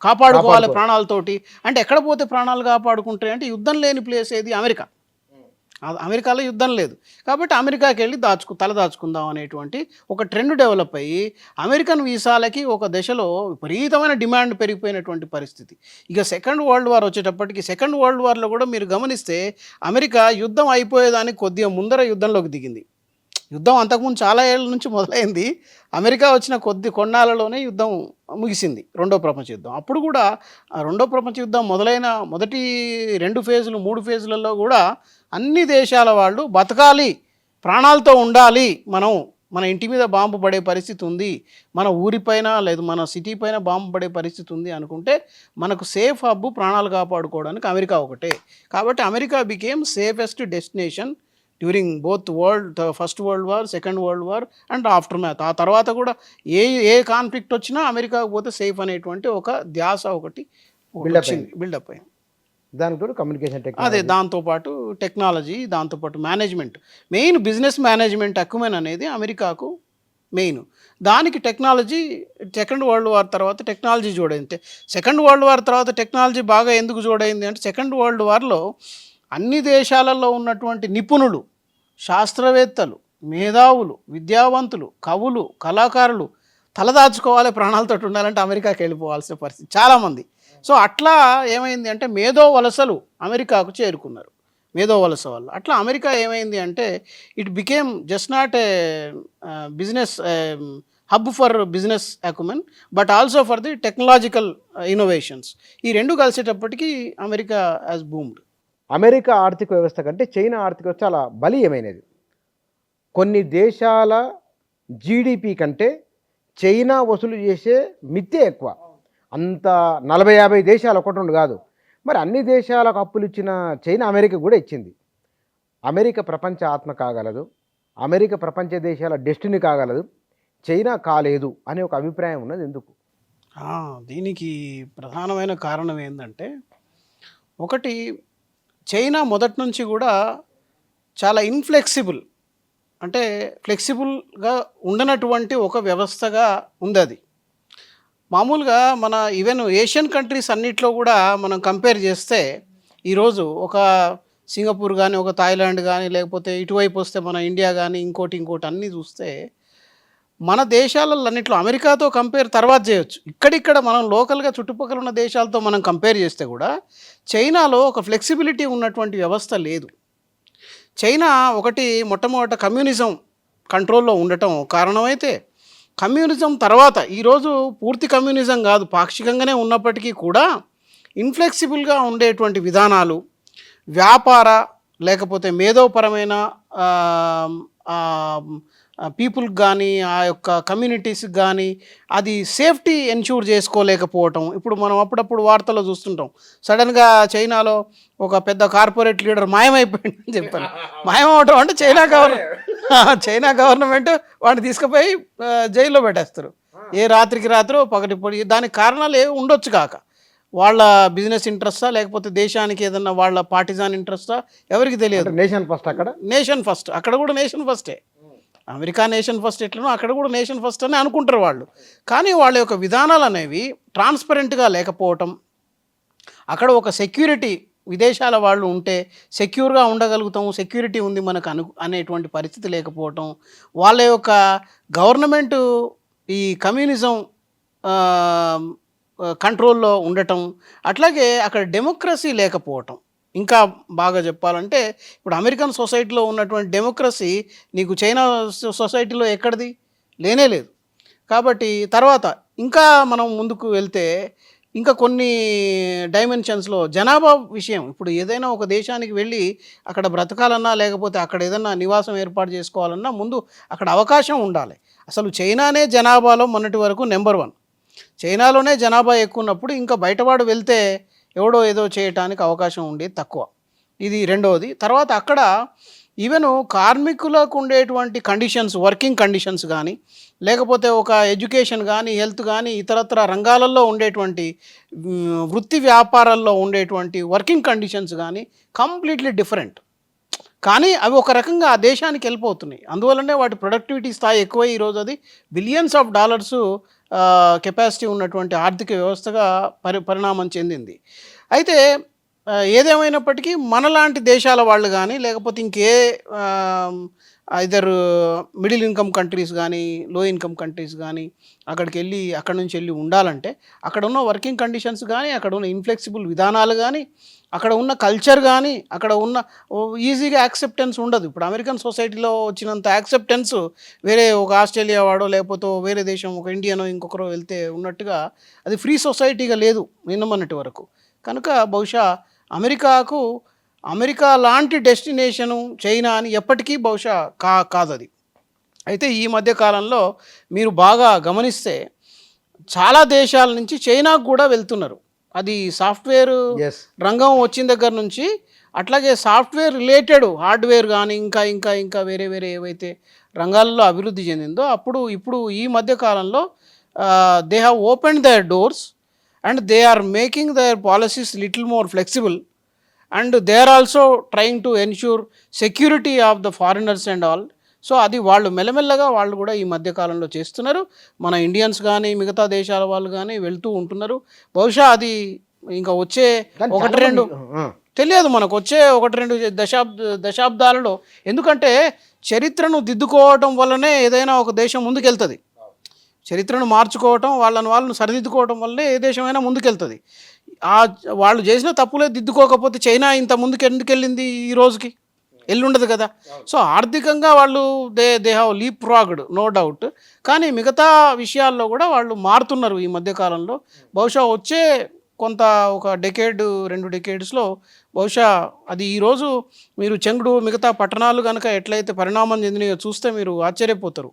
కాపాడుకోవాలి ప్రాణాలతోటి. అంటే ఎక్కడ పోతే ప్రాణాలు కాపాడుకుంటాయి అంటే యుద్ధం లేని ప్లేస్ ఏది, అమెరికా. అమెరికాలో యుద్ధం లేదు కాబట్టి అమెరికాకి వెళ్ళి తల దాచుకుందాం అనేటువంటి ఒక ట్రెండ్ డెవలప్ అయ్యి అమెరికన్ వీసాలకి ఒక దశలో విపరీతమైన డిమాండ్ పెరిగిపోయినటువంటి పరిస్థితి. ఇక సెకండ్ వరల్డ్ వార్ వచ్చేటప్పటికి, సెకండ్ వరల్డ్ వార్లో కూడా మీరు గమనిస్తే అమెరికా యుద్ధం అయిపోయేదానికి కొద్దిగా ముందర యుద్ధంలోకి దిగింది. యుద్ధం అంతకుముందు చాలా ఏళ్ళ నుంచి మొదలైంది, అమెరికా వచ్చిన కొన్నాళ్ళలోనే యుద్ధం ముగిసింది, రెండో ప్రపంచ యుద్ధం. అప్పుడు కూడా రెండో ప్రపంచ యుద్ధం మొదలైన మొదటి 2 ఫేజులు 3 ఫేజులలో కూడా అన్ని దేశాల వాళ్ళు బతకాలి, ప్రాణాలతో ఉండాలి, మన ఇంటి మీద బాంబు పడే పరిస్థితి ఉంది, మన ఊరిపైన లేదు మన సిటీ పైన బాంబు పడే పరిస్థితి ఉంది అనుకుంటే మనకు సేఫ్ హబ్ ప్రాణాలు కాపాడుకోవడానికి అమెరికా ఒకటే. కాబట్టి America became safest destination during both first world war, second world war and after math. ఆ తర్వాత కూడా ఏ కాన్ఫ్లిక్ట్ వచ్చినా అమెరికాకు పోతే సేఫ్ అనేటువంటి ఒక ధ్యాస ఒకటి బిల్డప్ అయింది. దాంతో కమ్యూనికేషన్ అదే దాంతోపాటు టెక్నాలజీ, దాంతోపాటు management, main business management acumen అనేది అమెరికాకు మెయిన్. దానికి టెక్నాలజీ సెకండ్ వరల్డ్ వార్ తర్వాత టెక్నాలజీ జోడైంది. సెకండ్ వరల్డ్ వార్ తర్వాత టెక్నాలజీ బాగా ఎందుకు జోడైంది అంటే సెకండ్ వరల్డ్ వార్లో అన్ని దేశాలలో ఉన్నటువంటి నిపుణులు, శాస్త్రవేత్తలు, మేధావులు, విద్యావంతులు, కవులు, కళాకారులు తలదాచుకోవాలి, ప్రాణాలతో ఉండాలంటే అమెరికాకి వెళ్ళిపోవాల్సిన పరిస్థితి చాలామంది. సో అట్లా ఏమైంది అంటే మేధో వలసలు అమెరికాకు చేరుకున్నారు, మేధో వలస వల్ల. అట్లా అమెరికా ఏమైంది అంటే it became just not a business hub for business acumen but also for the technological innovations. ఈ రెండు కలిసేటప్పటికీ అమెరికా యాజ్ బూమ్డ్. అమెరికా ఆర్థిక వ్యవస్థ కంటే చైనా ఆర్థిక వ్యవస్థ చాలా బలీయమైనది. కొన్ని దేశాల జీడిపి కంటే చైనా వసూలు చేసే మిత్తే ఎక్కువ. అంత 40-50 దేశాలు ఒకటి రెండు కాదు. మరి అన్ని దేశాలకు అప్పులు ఇచ్చిన చైనా అమెరికా కూడా ఇచ్చింది. అమెరికా ప్రపంచ ఆత్మ కాగలదు, అమెరికా ప్రపంచ దేశాల డెస్టినీ కాగలదు, చైనా కాలేదు అనే ఒక అభిప్రాయం ఉన్నది. ఎందుకు? దీనికి ప్రధానమైన కారణం ఏంటంటే, ఒకటి చైనా మొదటి నుంచి కూడా చాలా ఇన్ఫ్లెక్సిబుల్, అంటే ఫ్లెక్సిబుల్గా ఉండనటువంటి ఒక వ్యవస్థగా ఉంది అది. మామూలుగా మన ఈవెన్ ఏషియన్ కంట్రీస్ అన్నిట్లో కూడా మనం కంపేర్ చేస్తే ఈరోజు ఒక సింగపూర్ కానీ, ఒక థాయిలాండ్ కానీ, లేకపోతే ఇటువైపు వస్తే మన ఇండియా కానీ, ఇంకోటి అన్నీ చూస్తే మన దేశాలలో అన్నిట్లో అమెరికాతో కంపేర్ తర్వాత చేయొచ్చు. ఇక్కడిక్కడ మనం లోకల్గా చుట్టుపక్కల ఉన్న దేశాలతో మనం కంపేర్ చేస్తే కూడా చైనాలో ఒక ఫ్లెక్సిబిలిటీ ఉన్నటువంటి వ్యవస్థ లేదు. చైనా మొట్టమొదట కమ్యూనిజం కంట్రోల్లో ఉండటం కారణమైతే, కమ్యూనిజం తర్వాత ఈరోజు పూర్తి కమ్యూనిజం కాదు, పాక్షికంగానే ఉన్నప్పటికీ కూడా ఇన్ఫ్లెక్సిబుల్గా ఉండేటువంటి విధానాలు, వ్యాపార లేకపోతే మేధోపరమైన పీపుల్కి కానీ, ఆ యొక్క కమ్యూనిటీస్కి కానీ అది సేఫ్టీ ఎన్ష్యూర్ చేసుకోలేకపోవటం. ఇప్పుడు మనం అప్పుడప్పుడు వార్తల్లో చూస్తుంటాం, సడన్గా చైనాలో ఒక పెద్ద కార్పొరేట్ లీడర్ మాయమైపోయిందని చెప్పారు. మాయమవటం అంటే చైనా గవర్నమెంట్ వాడిని తీసుకుపోయి జైల్లో పెట్టేస్తారు. ఏ రాత్రికి రాత్రో పగటిపడి. దానికి కారణాలు ఉండొచ్చు కాక, వాళ్ళ బిజినెస్ ఇంట్రెస్టా లేకపోతే దేశానికి ఏదన్నా వాళ్ళ పార్టిజాన్ ఇంట్రెస్టా ఎవరికి తెలియదు. నేషన్ ఫస్ట్, అక్కడ నేషన్ ఫస్ట్, అక్కడ కూడా నేషన్ ఫస్టే. అమెరికా నేషన్ ఫస్ట్ ఎట్లనో అక్కడ కూడా నేషన్ ఫస్ట్ అని అనుకుంటారు వాళ్ళు. కానీ వాళ్ళ యొక్క విధానాలు అనేవి ట్రాన్స్పరెంట్గా లేకపోవటం, అక్కడ ఒక సెక్యూరిటీ విదేశాల వాళ్ళు ఉంటే సెక్యూర్గా ఉండగలుగుతాం, సెక్యూరిటీ ఉంది మనకు అనేటువంటి పరిస్థితి లేకపోవటం, వాళ్ళ యొక్క గవర్నమెంటు ఈ కమ్యూనిజం కంట్రోల్లో ఉండటం, అట్లాగే అక్కడ డెమోక్రసీ లేకపోవటం. ఇంకా బాగా చెప్పాలంటే ఇప్పుడు అమెరికన్ సొసైటీలో ఉన్నటువంటి డెమోక్రసీ నీకు చైనా సొసైటీలో ఎక్కడిది? లేనే లేదు. కాబట్టి తర్వాత ఇంకా మనం ముందుకు వెళ్తే ఇంకా కొన్ని డైమెన్షన్స్లో జనాభా విషయం, ఇప్పుడు ఏదైనా ఒక దేశానికి వెళ్ళి అక్కడ బ్రతకాలన్నా లేకపోతే అక్కడ ఏదన్నా నివాసం ఏర్పాటు చేసుకోవాలన్నా ముందు అక్కడ అవకాశం ఉండాలి. అసలు చైనానే జనాభాలో మొన్నటి వరకు నెంబర్ 1. చైనాలోనే జనాభా ఎక్కువ ఉన్నప్పుడు ఇంకా బయటవాడు వెళ్తే ఎవడో ఏదో చేయటానికి అవకాశం ఉండేది తక్కువ. ఇది రెండవది. తర్వాత అక్కడ ఈవెన్ కార్మికులకు ఉండేటువంటి కండిషన్స్, వర్కింగ్ కండిషన్స్ కానీ లేకపోతే ఒక ఎడ్యుకేషన్ కానీ హెల్త్ కానీ ఇతరత్ర రంగాలలో ఉండేటువంటి వృత్తి వ్యాపారాల్లో ఉండేటువంటి వర్కింగ్ కండిషన్స్ కానీ కంప్లీట్లీ డిఫరెంట్. కానీ అవి ఒక రకంగా ఆ దేశానికి వెళ్ళిపోతున్నాయి. అందువల్లనే వాటి ప్రొడక్టివిటీ స్థాయి ఎక్కువై ఈరోజు అది బిలియన్స్ ఆఫ్ డాలర్స్ కెపాసిటీ ఉన్నటువంటి ఆర్థిక వ్యవస్థగా పరిణామం చెందింది. అయితే ఏదేమైనప్పటికీ మనలాంటి దేశాల వాళ్ళు కానీ లేకపోతే ఇంకే ఐదర్ మిడిల్ ఇన్కమ్ కంట్రీస్ కానీ లో ఇన్కమ్ కంట్రీస్ కానీ అక్కడి నుంచి వెళ్ళి ఉండాలంటే అక్కడ ఉన్న వర్కింగ్ కండిషన్స్ కానీ అక్కడ ఉన్న ఇన్ఫ్లెక్సిబుల్ విధానాలు కానీ అక్కడ ఉన్న కల్చర్ కానీ అక్కడ ఉన్న ఈజీగా యాక్సెప్టెన్స్ ఉండదు. ఇప్పుడు అమెరికన్ సొసైటీలో వచ్చినంత యాక్సెప్టెన్స్ వేరే ఒక ఆస్ట్రేలియా వాడో లేకపోతే వేరే దేశం ఒక ఇండియనో ఇంకొకరో వెళ్తే ఉన్నట్టుగా అది ఫ్రీ సొసైటీగా లేదు నిన్నమన్నటి వరకు. కనుక బహుశా అమెరికా లాంటి డెస్టినేషను చైనా అని ఎప్పటికీ బహుశా కాదది. అయితే ఈ మధ్య కాలంలో మీరు బాగా గమనిస్తే చాలా దేశాల నుంచి చైనాకు కూడా వెళ్తున్నారు. అది సాఫ్ట్వేర్ రంగం వచ్చిన దగ్గర నుంచి, అట్లాగే సాఫ్ట్వేర్ రిలేటెడ్ హార్డ్వేర్ కానీ ఇంకా ఇంకా ఇంకా వేరే వేరే ఏవైతే రంగాల్లో అభివృద్ధి చెందిందో ఇప్పుడు ఈ మధ్య కాలంలో they have opened their doors and they are making their policies little more flexible and they are also trying to ensure security of the foreigners and all. So అది వాళ్ళు మెల్లమెల్లగా వాళ్ళు కూడా ఈ మధ్యకాలంలో చేస్తున్నారు. మన ఇండియన్స్ కానీ మిగతా దేశాల వాళ్ళు కానీ వెళ్తూ ఉంటున్నారు. బహుశా అది ఇంకా వచ్చే 1-2 తెలియదు మనకు, వచ్చే 1-2 దశాబ్దాలలో, ఎందుకంటే చరిత్రను దిద్దుకోవటం వల్లనే ఏదైనా ఒక దేశం ముందుకెళ్తుంది. చరిత్రను మార్చుకోవటం, వాళ్ళను సరిదిద్దుకోవటం వల్లనే ఏ దేశమైనా ముందుకెళ్తుంది. వాళ్ళు చేసిన తప్పులే దిద్దుకోకపోతే చైనా ఇంత ముందుకు ఎందుకు వెళ్ళింది ఈ రోజుకి? ఎల్లుండదు కదా. సో ఆర్థికంగా వాళ్ళు they have leapfrogged, no doubt. కానీ మిగతా విషయాల్లో కూడా వాళ్ళు మారుతున్నారు ఈ మధ్యకాలంలో. బహుశా వచ్చే ఒక 2 డెకేడ్స్లో బహుశా అది ఈరోజు మీరు చెంగుడు మిగతా పట్టణాలు కనుక ఎట్లయితే పరిణామం చెందినయో చూస్తే మీరు ఆశ్చర్యపోతారు.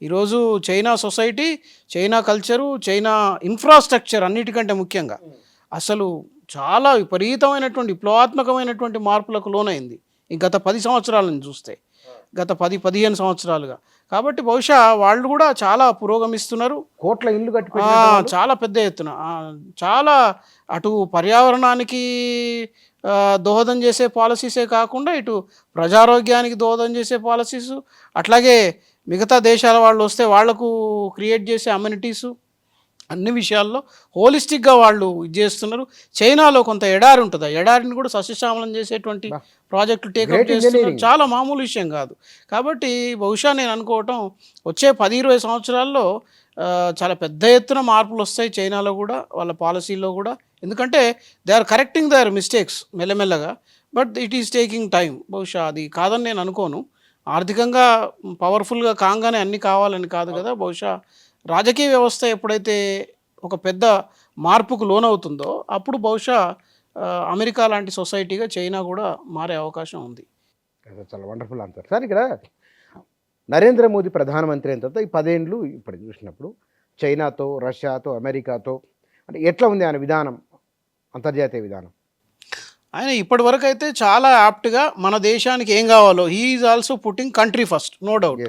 ఈరోజు China society, China culture, China infrastructure అన్నిటికంటే ముఖ్యంగా అసలు చాలా విపరీతమైనటువంటి విప్లవాత్మకమైనటువంటి మార్పులకు లోనైంది ఈ గత 10 సంవత్సరాలను చూస్తే, గత 10-15 సంవత్సరాలుగా. కాబట్టి బహుశా వాళ్ళు కూడా చాలా పురోగమిస్తున్నారు. కోట్ల ఇల్లు కట్టి చాలా పెద్ద ఎత్తున, చాలా అటు పర్యావరణానికి దోహదం చేసే పాలసీసే కాకుండా ఇటు ప్రజారోగ్యానికి దోహదం చేసే పాలసీసు, అట్లాగే మిగతా దేశాల వాళ్ళు వస్తే వాళ్లకు క్రియేట్ చేసే అమ్యూనిటీసు, అన్ని విషయాల్లో హోలిస్టిక్గా వాళ్ళు ఇది చేస్తున్నారు. చైనాలో కొంత ఎడారి ఉంటుంది, ఆ ఎడారిని కూడా సస్యశ్యామలం చేసేటువంటి ప్రాజెక్టులు టేకప్ చేస్తున్నారు. చాలా మామూలు విషయం కాదు. కాబట్టి బహుశా నేను అనుకోవటం వచ్చే 10-20 సంవత్సరాల్లో చాలా పెద్ద ఎత్తున మార్పులు వస్తాయి చైనాలో కూడా, వాళ్ళ పాలసీలో కూడా. ఎందుకంటే they are correcting their mistakes మెల్లమెల్లగా, but it is taking time. బహుశా అది కాదని నేను అనుకోను. ఆర్థికంగా పవర్ఫుల్గా కాగానే అన్నీ కావాలని కాదు కదా. బహుశా రాజకీయ వ్యవస్థ ఎప్పుడైతే ఒక పెద్ద మార్పుకు లోనవుతుందో అప్పుడు బహుశా అమెరికా లాంటి సొసైటీగా చైనా కూడా మారే అవకాశం ఉంది. చాలా వండర్ఫుల్ ఆన్సర్ సార్. ఇక్కడ నరేంద్ర మోదీ ప్రధానమంత్రి అయిన తర్వాత ఈ 10 ఏళ్ళు ఇప్పుడు చూసినప్పుడు చైనాతో, రష్యాతో, అమెరికాతో అంటే ఎట్లా ఉంది ఆయన విధానం, అంతర్జాతీయ విధానం? ఆయన ఇప్పటి వరకు అయితే చాలా యాప్ట్గా మన దేశానికి ఏం కావాలో he is also putting country first, no doubt.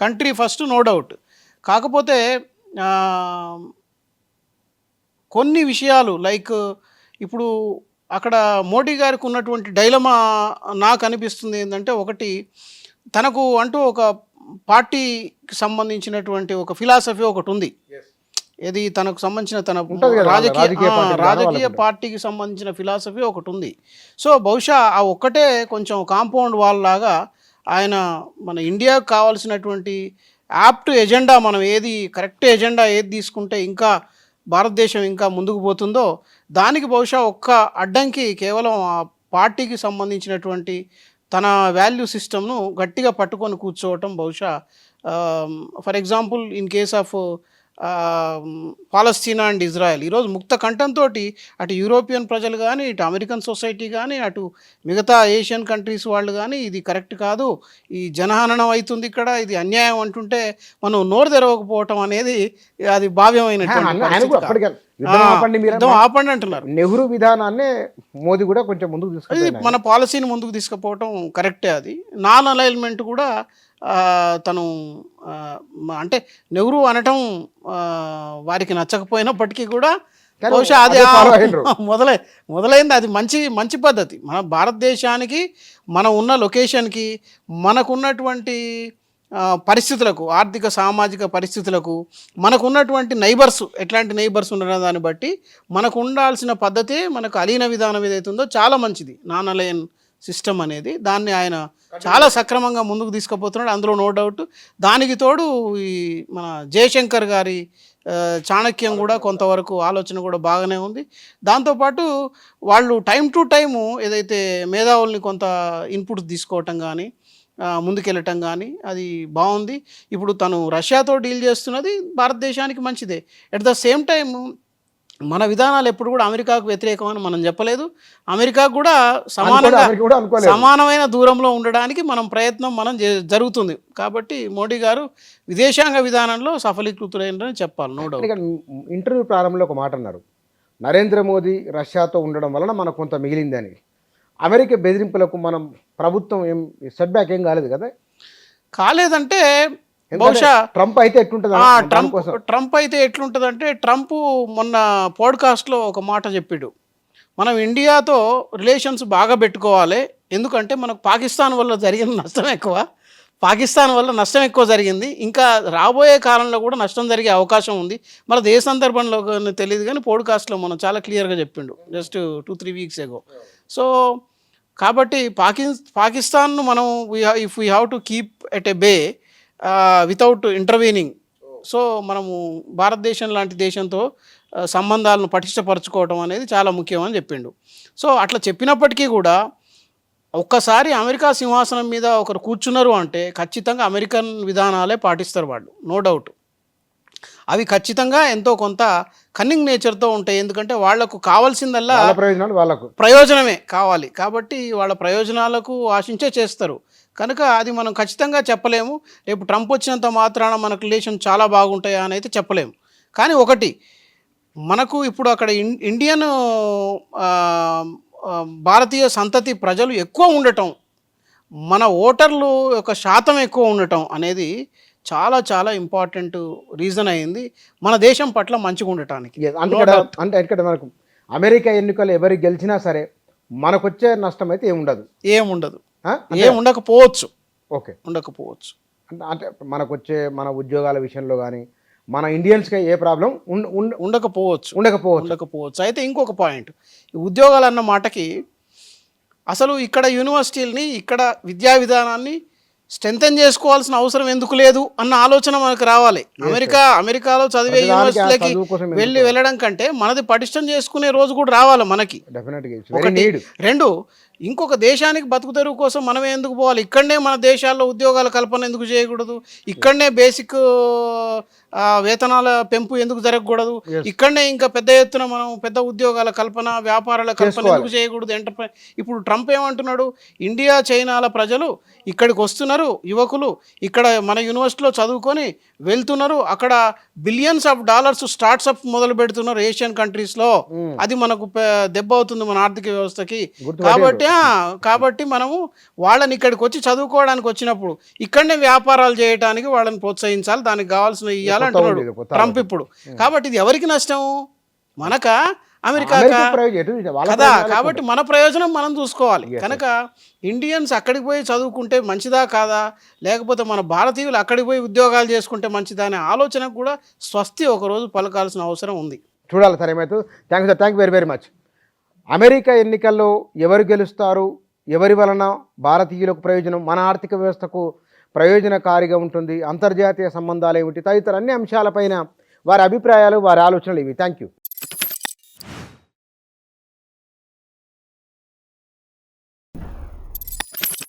Country first, no doubt. కాకపోతే కొన్ని విషయాలు లైక్ ఇప్పుడు అక్కడ మోడీ గారికి ఉన్నటువంటి డైలమా నాకు అనిపిస్తుంది ఏంటంటే, ఒకటి తనకు అంటూ ఒక పార్టీకి సంబంధించినటువంటి ఒక ఫిలాసఫీ ఒకటి ఉంది. ఏది తనకు సంబంధించిన తన ఉంటది కదా, రాజకీయ పార్టీ విధానం రాజకీయ వాళ్ళకు. పార్టీకి సంబంధించిన ఫిలాసఫీ ఒకటి ఉంది. సో బహుశా ఆ ఒక్కటే కొంచెం కాంపౌండ్ వాల్ లాగా ఆయన మన ఇండియాకు కావాల్సినటువంటి యాప్ట్ ఎజెండా, మనం ఏది కరెక్ట్ ఎజెండా ఏది తీసుకుంటే ఇంకా భారతదేశం ఇంకా ముందుకు పోతుందో దానికి బహుశా ఒక్క అడ్డంకి కేవలం ఆ పార్టీకి సంబంధించినటువంటి తన వాల్యూ సిస్టమ్ను గట్టిగా పట్టుకొని కూర్చోవటం బహుశా. For example in case of Palestine and Israel ఈరోజు ముక్త కంఠంతో అటు యూరోపియన్ ప్రజలు కానీ, ఇటు అమెరికన్ సొసైటీ కానీ, అటు మిగతా ఏషియన్ కంట్రీస్ వాళ్ళు కానీ ఇది కరెక్ట్ కాదు, ఈ జనహననం అవుతుంది ఇక్కడ, ఇది అన్యాయం అంటుంటే మనం నోరు తెరవకపోవటం అనేది అది భావ్యమైనటువంటి ఆయన కూడా అప్పటికే యుద్ధం ఆపండి మీరు యుద్ధం ఆపండి అంటున్నారు. నెహ్రూ విధానాన్ని మోదీ కూడా కొంచెం ముందుకు అది తీసుకెళ్ళారు. మన పాలసీని ముందుకు తీసుకుపోవటం కరెక్టే. అది నాన్ అలైన్మెంట్ కూడా తను అంటే నెహ్రూ అనటం వారికి నచ్చకపోయినప్పటికీ కూడా బహుశా అది అదే follow అయ్యిండ్రు. మొదలైంది. అది మంచి పద్ధతి. మన భారతదేశానికి, మనం ఉన్న లొకేషన్కి, మనకున్నటువంటి పరిస్థితులకు, ఆర్థిక సామాజిక పరిస్థితులకు, మనకున్నటువంటి నైబర్స్ ఎట్లాంటి నైబర్స్ ఉన్న దాన్ని బట్టి మనకు ఉండాల్సిన పద్ధతే మనకు అలీన విధానం ఏదైతే ఉందో చాలా మంచిది నాన్ అలైన్ సిస్టమ్ అనేది. దాన్ని ఆయన చాలా సక్రమంగా ముందుకు తీసుకుపోతున్నాడు, అందులో నో డౌట్. దానికి తోడు ఈ మన జయశంకర్ గారి చాణక్యం కూడా కొంతవరకు ఆలోచన కూడా బాగానే ఉంది. దాంతోపాటు వాళ్ళు టైం టు టైము ఏదైతే మేధావుల్ని కొంత ఇన్పుట్స్ తీసుకోవటం కానీ, ముందుకెళ్ళటం కానీ అది బాగుంది. ఇప్పుడు తను రష్యాతో డీల్ చేస్తున్నది భారతదేశానికి మంచిదే. ఎట్ ద సేమ్ టైం మన విధానాలు ఎప్పుడు కూడా అమెరికాకు వ్యతిరేకమని మనం చెప్పలేదు. అమెరికాకు కూడా సమానమైన దూరంలో ఉండడానికి మనం ప్రయత్నం జరుగుతుంది. కాబట్టి మోడీ గారు విదేశాంగ విధానంలో సఫలీకృతులైనని చెప్పాలి, నో డౌట్. ఇంటర్వ్యూ ప్రారంభంలో ఒక మాట అన్నారు, నరేంద్ర మోదీ రష్యాతో ఉండడం వలన మనకు కొంత మిగిలిందని. అమెరికా బెదిరింపులకు మనం ప్రభుత్వం ఏం సెట్ బ్యాక్ ఏం కాలేదు కదా? కాలేదంటే బహుశా ట్రంప్ అయితే ఎట్లుంటుంది, ట్రంప్ అయితే ఎట్లుంటుందంటే, ట్రంప్ మొన్న పాడ్కాస్ట్లో ఒక మాట చెప్పాడు, మనం ఇండియాతో రిలేషన్స్ బాగా పెట్టుకోవాలి, ఎందుకంటే మనకు పాకిస్తాన్ వల్ల జరిగిన నష్టం ఎక్కువ, పాకిస్తాన్ వల్ల నష్టం ఎక్కువ జరిగింది, ఇంకా రాబోయే కాలంలో కూడా నష్టం జరిగే అవకాశం ఉంది. మరి ఏ సందర్భంలో తెలియదు కానీ పాడ్కాస్ట్లో మనం చాలా క్లియర్గా చెప్పిండు జస్ట్ 2-3 వీక్స్ ఎగో. సో కాబట్టి పాకిస్తాన్ను మనం if we have to keep at a bay without intervening, so మనము భారతదేశం లాంటి దేశంతో సంబంధాలను పటిష్టపరచుకోవడం అనేది చాలా ముఖ్యమని చెప్పిండు. సో అట్లా చెప్పినప్పటికీ కూడా ఒక్కసారి అమెరికా సింహాసనం మీద ఒకరు కూర్చున్నారు అంటే ఖచ్చితంగా అమెరికన్ విధానాలే పాటిస్తారు వాళ్ళు, నో డౌట్. అవి ఖచ్చితంగా ఎంతో కొంత కన్నింగ్ నేచర్తో ఉంటాయి. ఎందుకంటే వాళ్లకు కావాల్సిందల్లా ప్రయోజనమే కావాలి, కాబట్టి వాళ్ళ ప్రయోజనాలకు ఆశించే చేస్తారు. కనుక అది మనం ఖచ్చితంగా చెప్పలేము. రేపు ట్రంప్ వచ్చినంత మాత్రాన మనకు రిలేషన్ చాలా బాగుంటాయా అని అయితే చెప్పలేము. కానీ ఒకటి మనకు ఇప్పుడు అక్కడ ఇండియన్ భారతీయ సంతతి ప్రజలు ఎక్కువ ఉండటం, మన ఓటర్లు యొక్క శాతం ఎక్కువ ఉండటం అనేది చాలా చాలా ఇంపార్టెంట్ రీజన్ అయింది మన దేశం పట్ల మంచిగా ఉండటానికి. అంటే ఇక్కడ మనకు అమెరికా ఎన్నికలు ఎవరు గెలిచినా సరే మనకు వచ్చే నష్టం అయితే ఏముండదు. ఉండకపోవచ్చు. ఓకే, ఉండకపోవచ్చు. అంటే మనకు వచ్చే మన ఉద్యోగాల విషయంలో కానీ మన ఇండియన్స్కి ఏ ప్రాబ్లం ఉండకపోవచ్చు. అయితే ఇంకొక పాయింట్, ఈ ఉద్యోగాలు అన్న మాటకి అసలు ఇక్కడ యూనివర్సిటీలని, ఇక్కడ విద్యా విధానాన్ని స్ట్రెంథెన్ చేసుకోవాల్సిన అవసరం ఎందుకు లేదు అన్న ఆలోచన మనకు రావాలి. అమెరికాలో చదివే యూనివర్సిటీలకి వెళ్ళడం కంటే మనది పటిష్టం చేసుకునే రోజు కూడా రావాలి మనకి. ఒకటి. రెండు, ఇంకొక దేశానికి బతుకు తెరువు కోసం మనమే ఎందుకు పోవాలి? ఇక్కడనే మన దేశాల్లో ఉద్యోగాల కల్పన ఎందుకు చేయకూడదు? ఇక్కడనే బేసిక్ వేతనాల పెంపు ఎందుకు జరగకూడదు? ఇక్కడనే ఇంకా పెద్ద ఎత్తున మనం పెద్ద ఉద్యోగాల కల్పన, వ్యాపారాల కల్పన ఎందుకు చేయకూడదు? ఇప్పుడు ట్రంప్ ఏమంటున్నాడు, ఇండియా చైనాల ప్రజలు ఇక్కడికి వస్తున్నారు, యువకులు ఇక్కడ మన యూనివర్సిటీలో చదువుకొని వెళ్తున్నారు, అక్కడ బిలియన్స్ ఆఫ్ డాలర్స్ స్టార్ట్అప్ మొదలు పెడుతున్నారు ఏషియన్ కంట్రీస్లో. అది మనకు దెబ్బ అవుతుంది మన ఆర్థిక వ్యవస్థకి. కాబట్టి మనము వాళ్ళని ఇక్కడికి వచ్చి చదువుకోవడానికి వచ్చినప్పుడు ఇక్కడనే వ్యాపారాలు చేయడానికి వాళ్ళని ప్రోత్సహించాలి, దానికి కావాల్సిన ఇవ్వాలి అంటున్నాడు ట్రంప్ ఇప్పుడు. కాబట్టి ఇది ఎవరికి నష్టం? మనక అమెరికా అమెరికా ప్రయోజనం ఎటు వాళ్ళ కదా. ప్రయోజనాలు కాబట్టి మన ప్రయోజనం మనం చూసుకోవాలి కనుక ఇండియన్స్ అక్కడికి పోయి చదువుకుంటే మంచిదా కాదా, లేకపోతే మన భారతీయులు అక్కడికి పోయి ఉద్యోగాలు చేసుకుంటే మంచిదా అనే ఆలోచనకు కూడా స్వస్తి ఒకరోజు పలకాల్సిన అవసరం ఉంది. చూడాలి సార్ ఏమైతే. Thank you sir, thank you very very much. America ఎన్నికల్లో ఎవరు గెలుస్తారు, ఎవరి వలన భారతీయులకు ప్రయోజనం, మన ఆర్థిక వ్యవస్థకు ప్రయోజనకారిగా ఉంటుంది, అంతర్జాతీయ సంబంధాలు ఏమిటి, తదితర అన్ని అంశాలపైన వారి అభిప్రాయాలు, వారి ఆలోచనలు ఇవి. Thank you.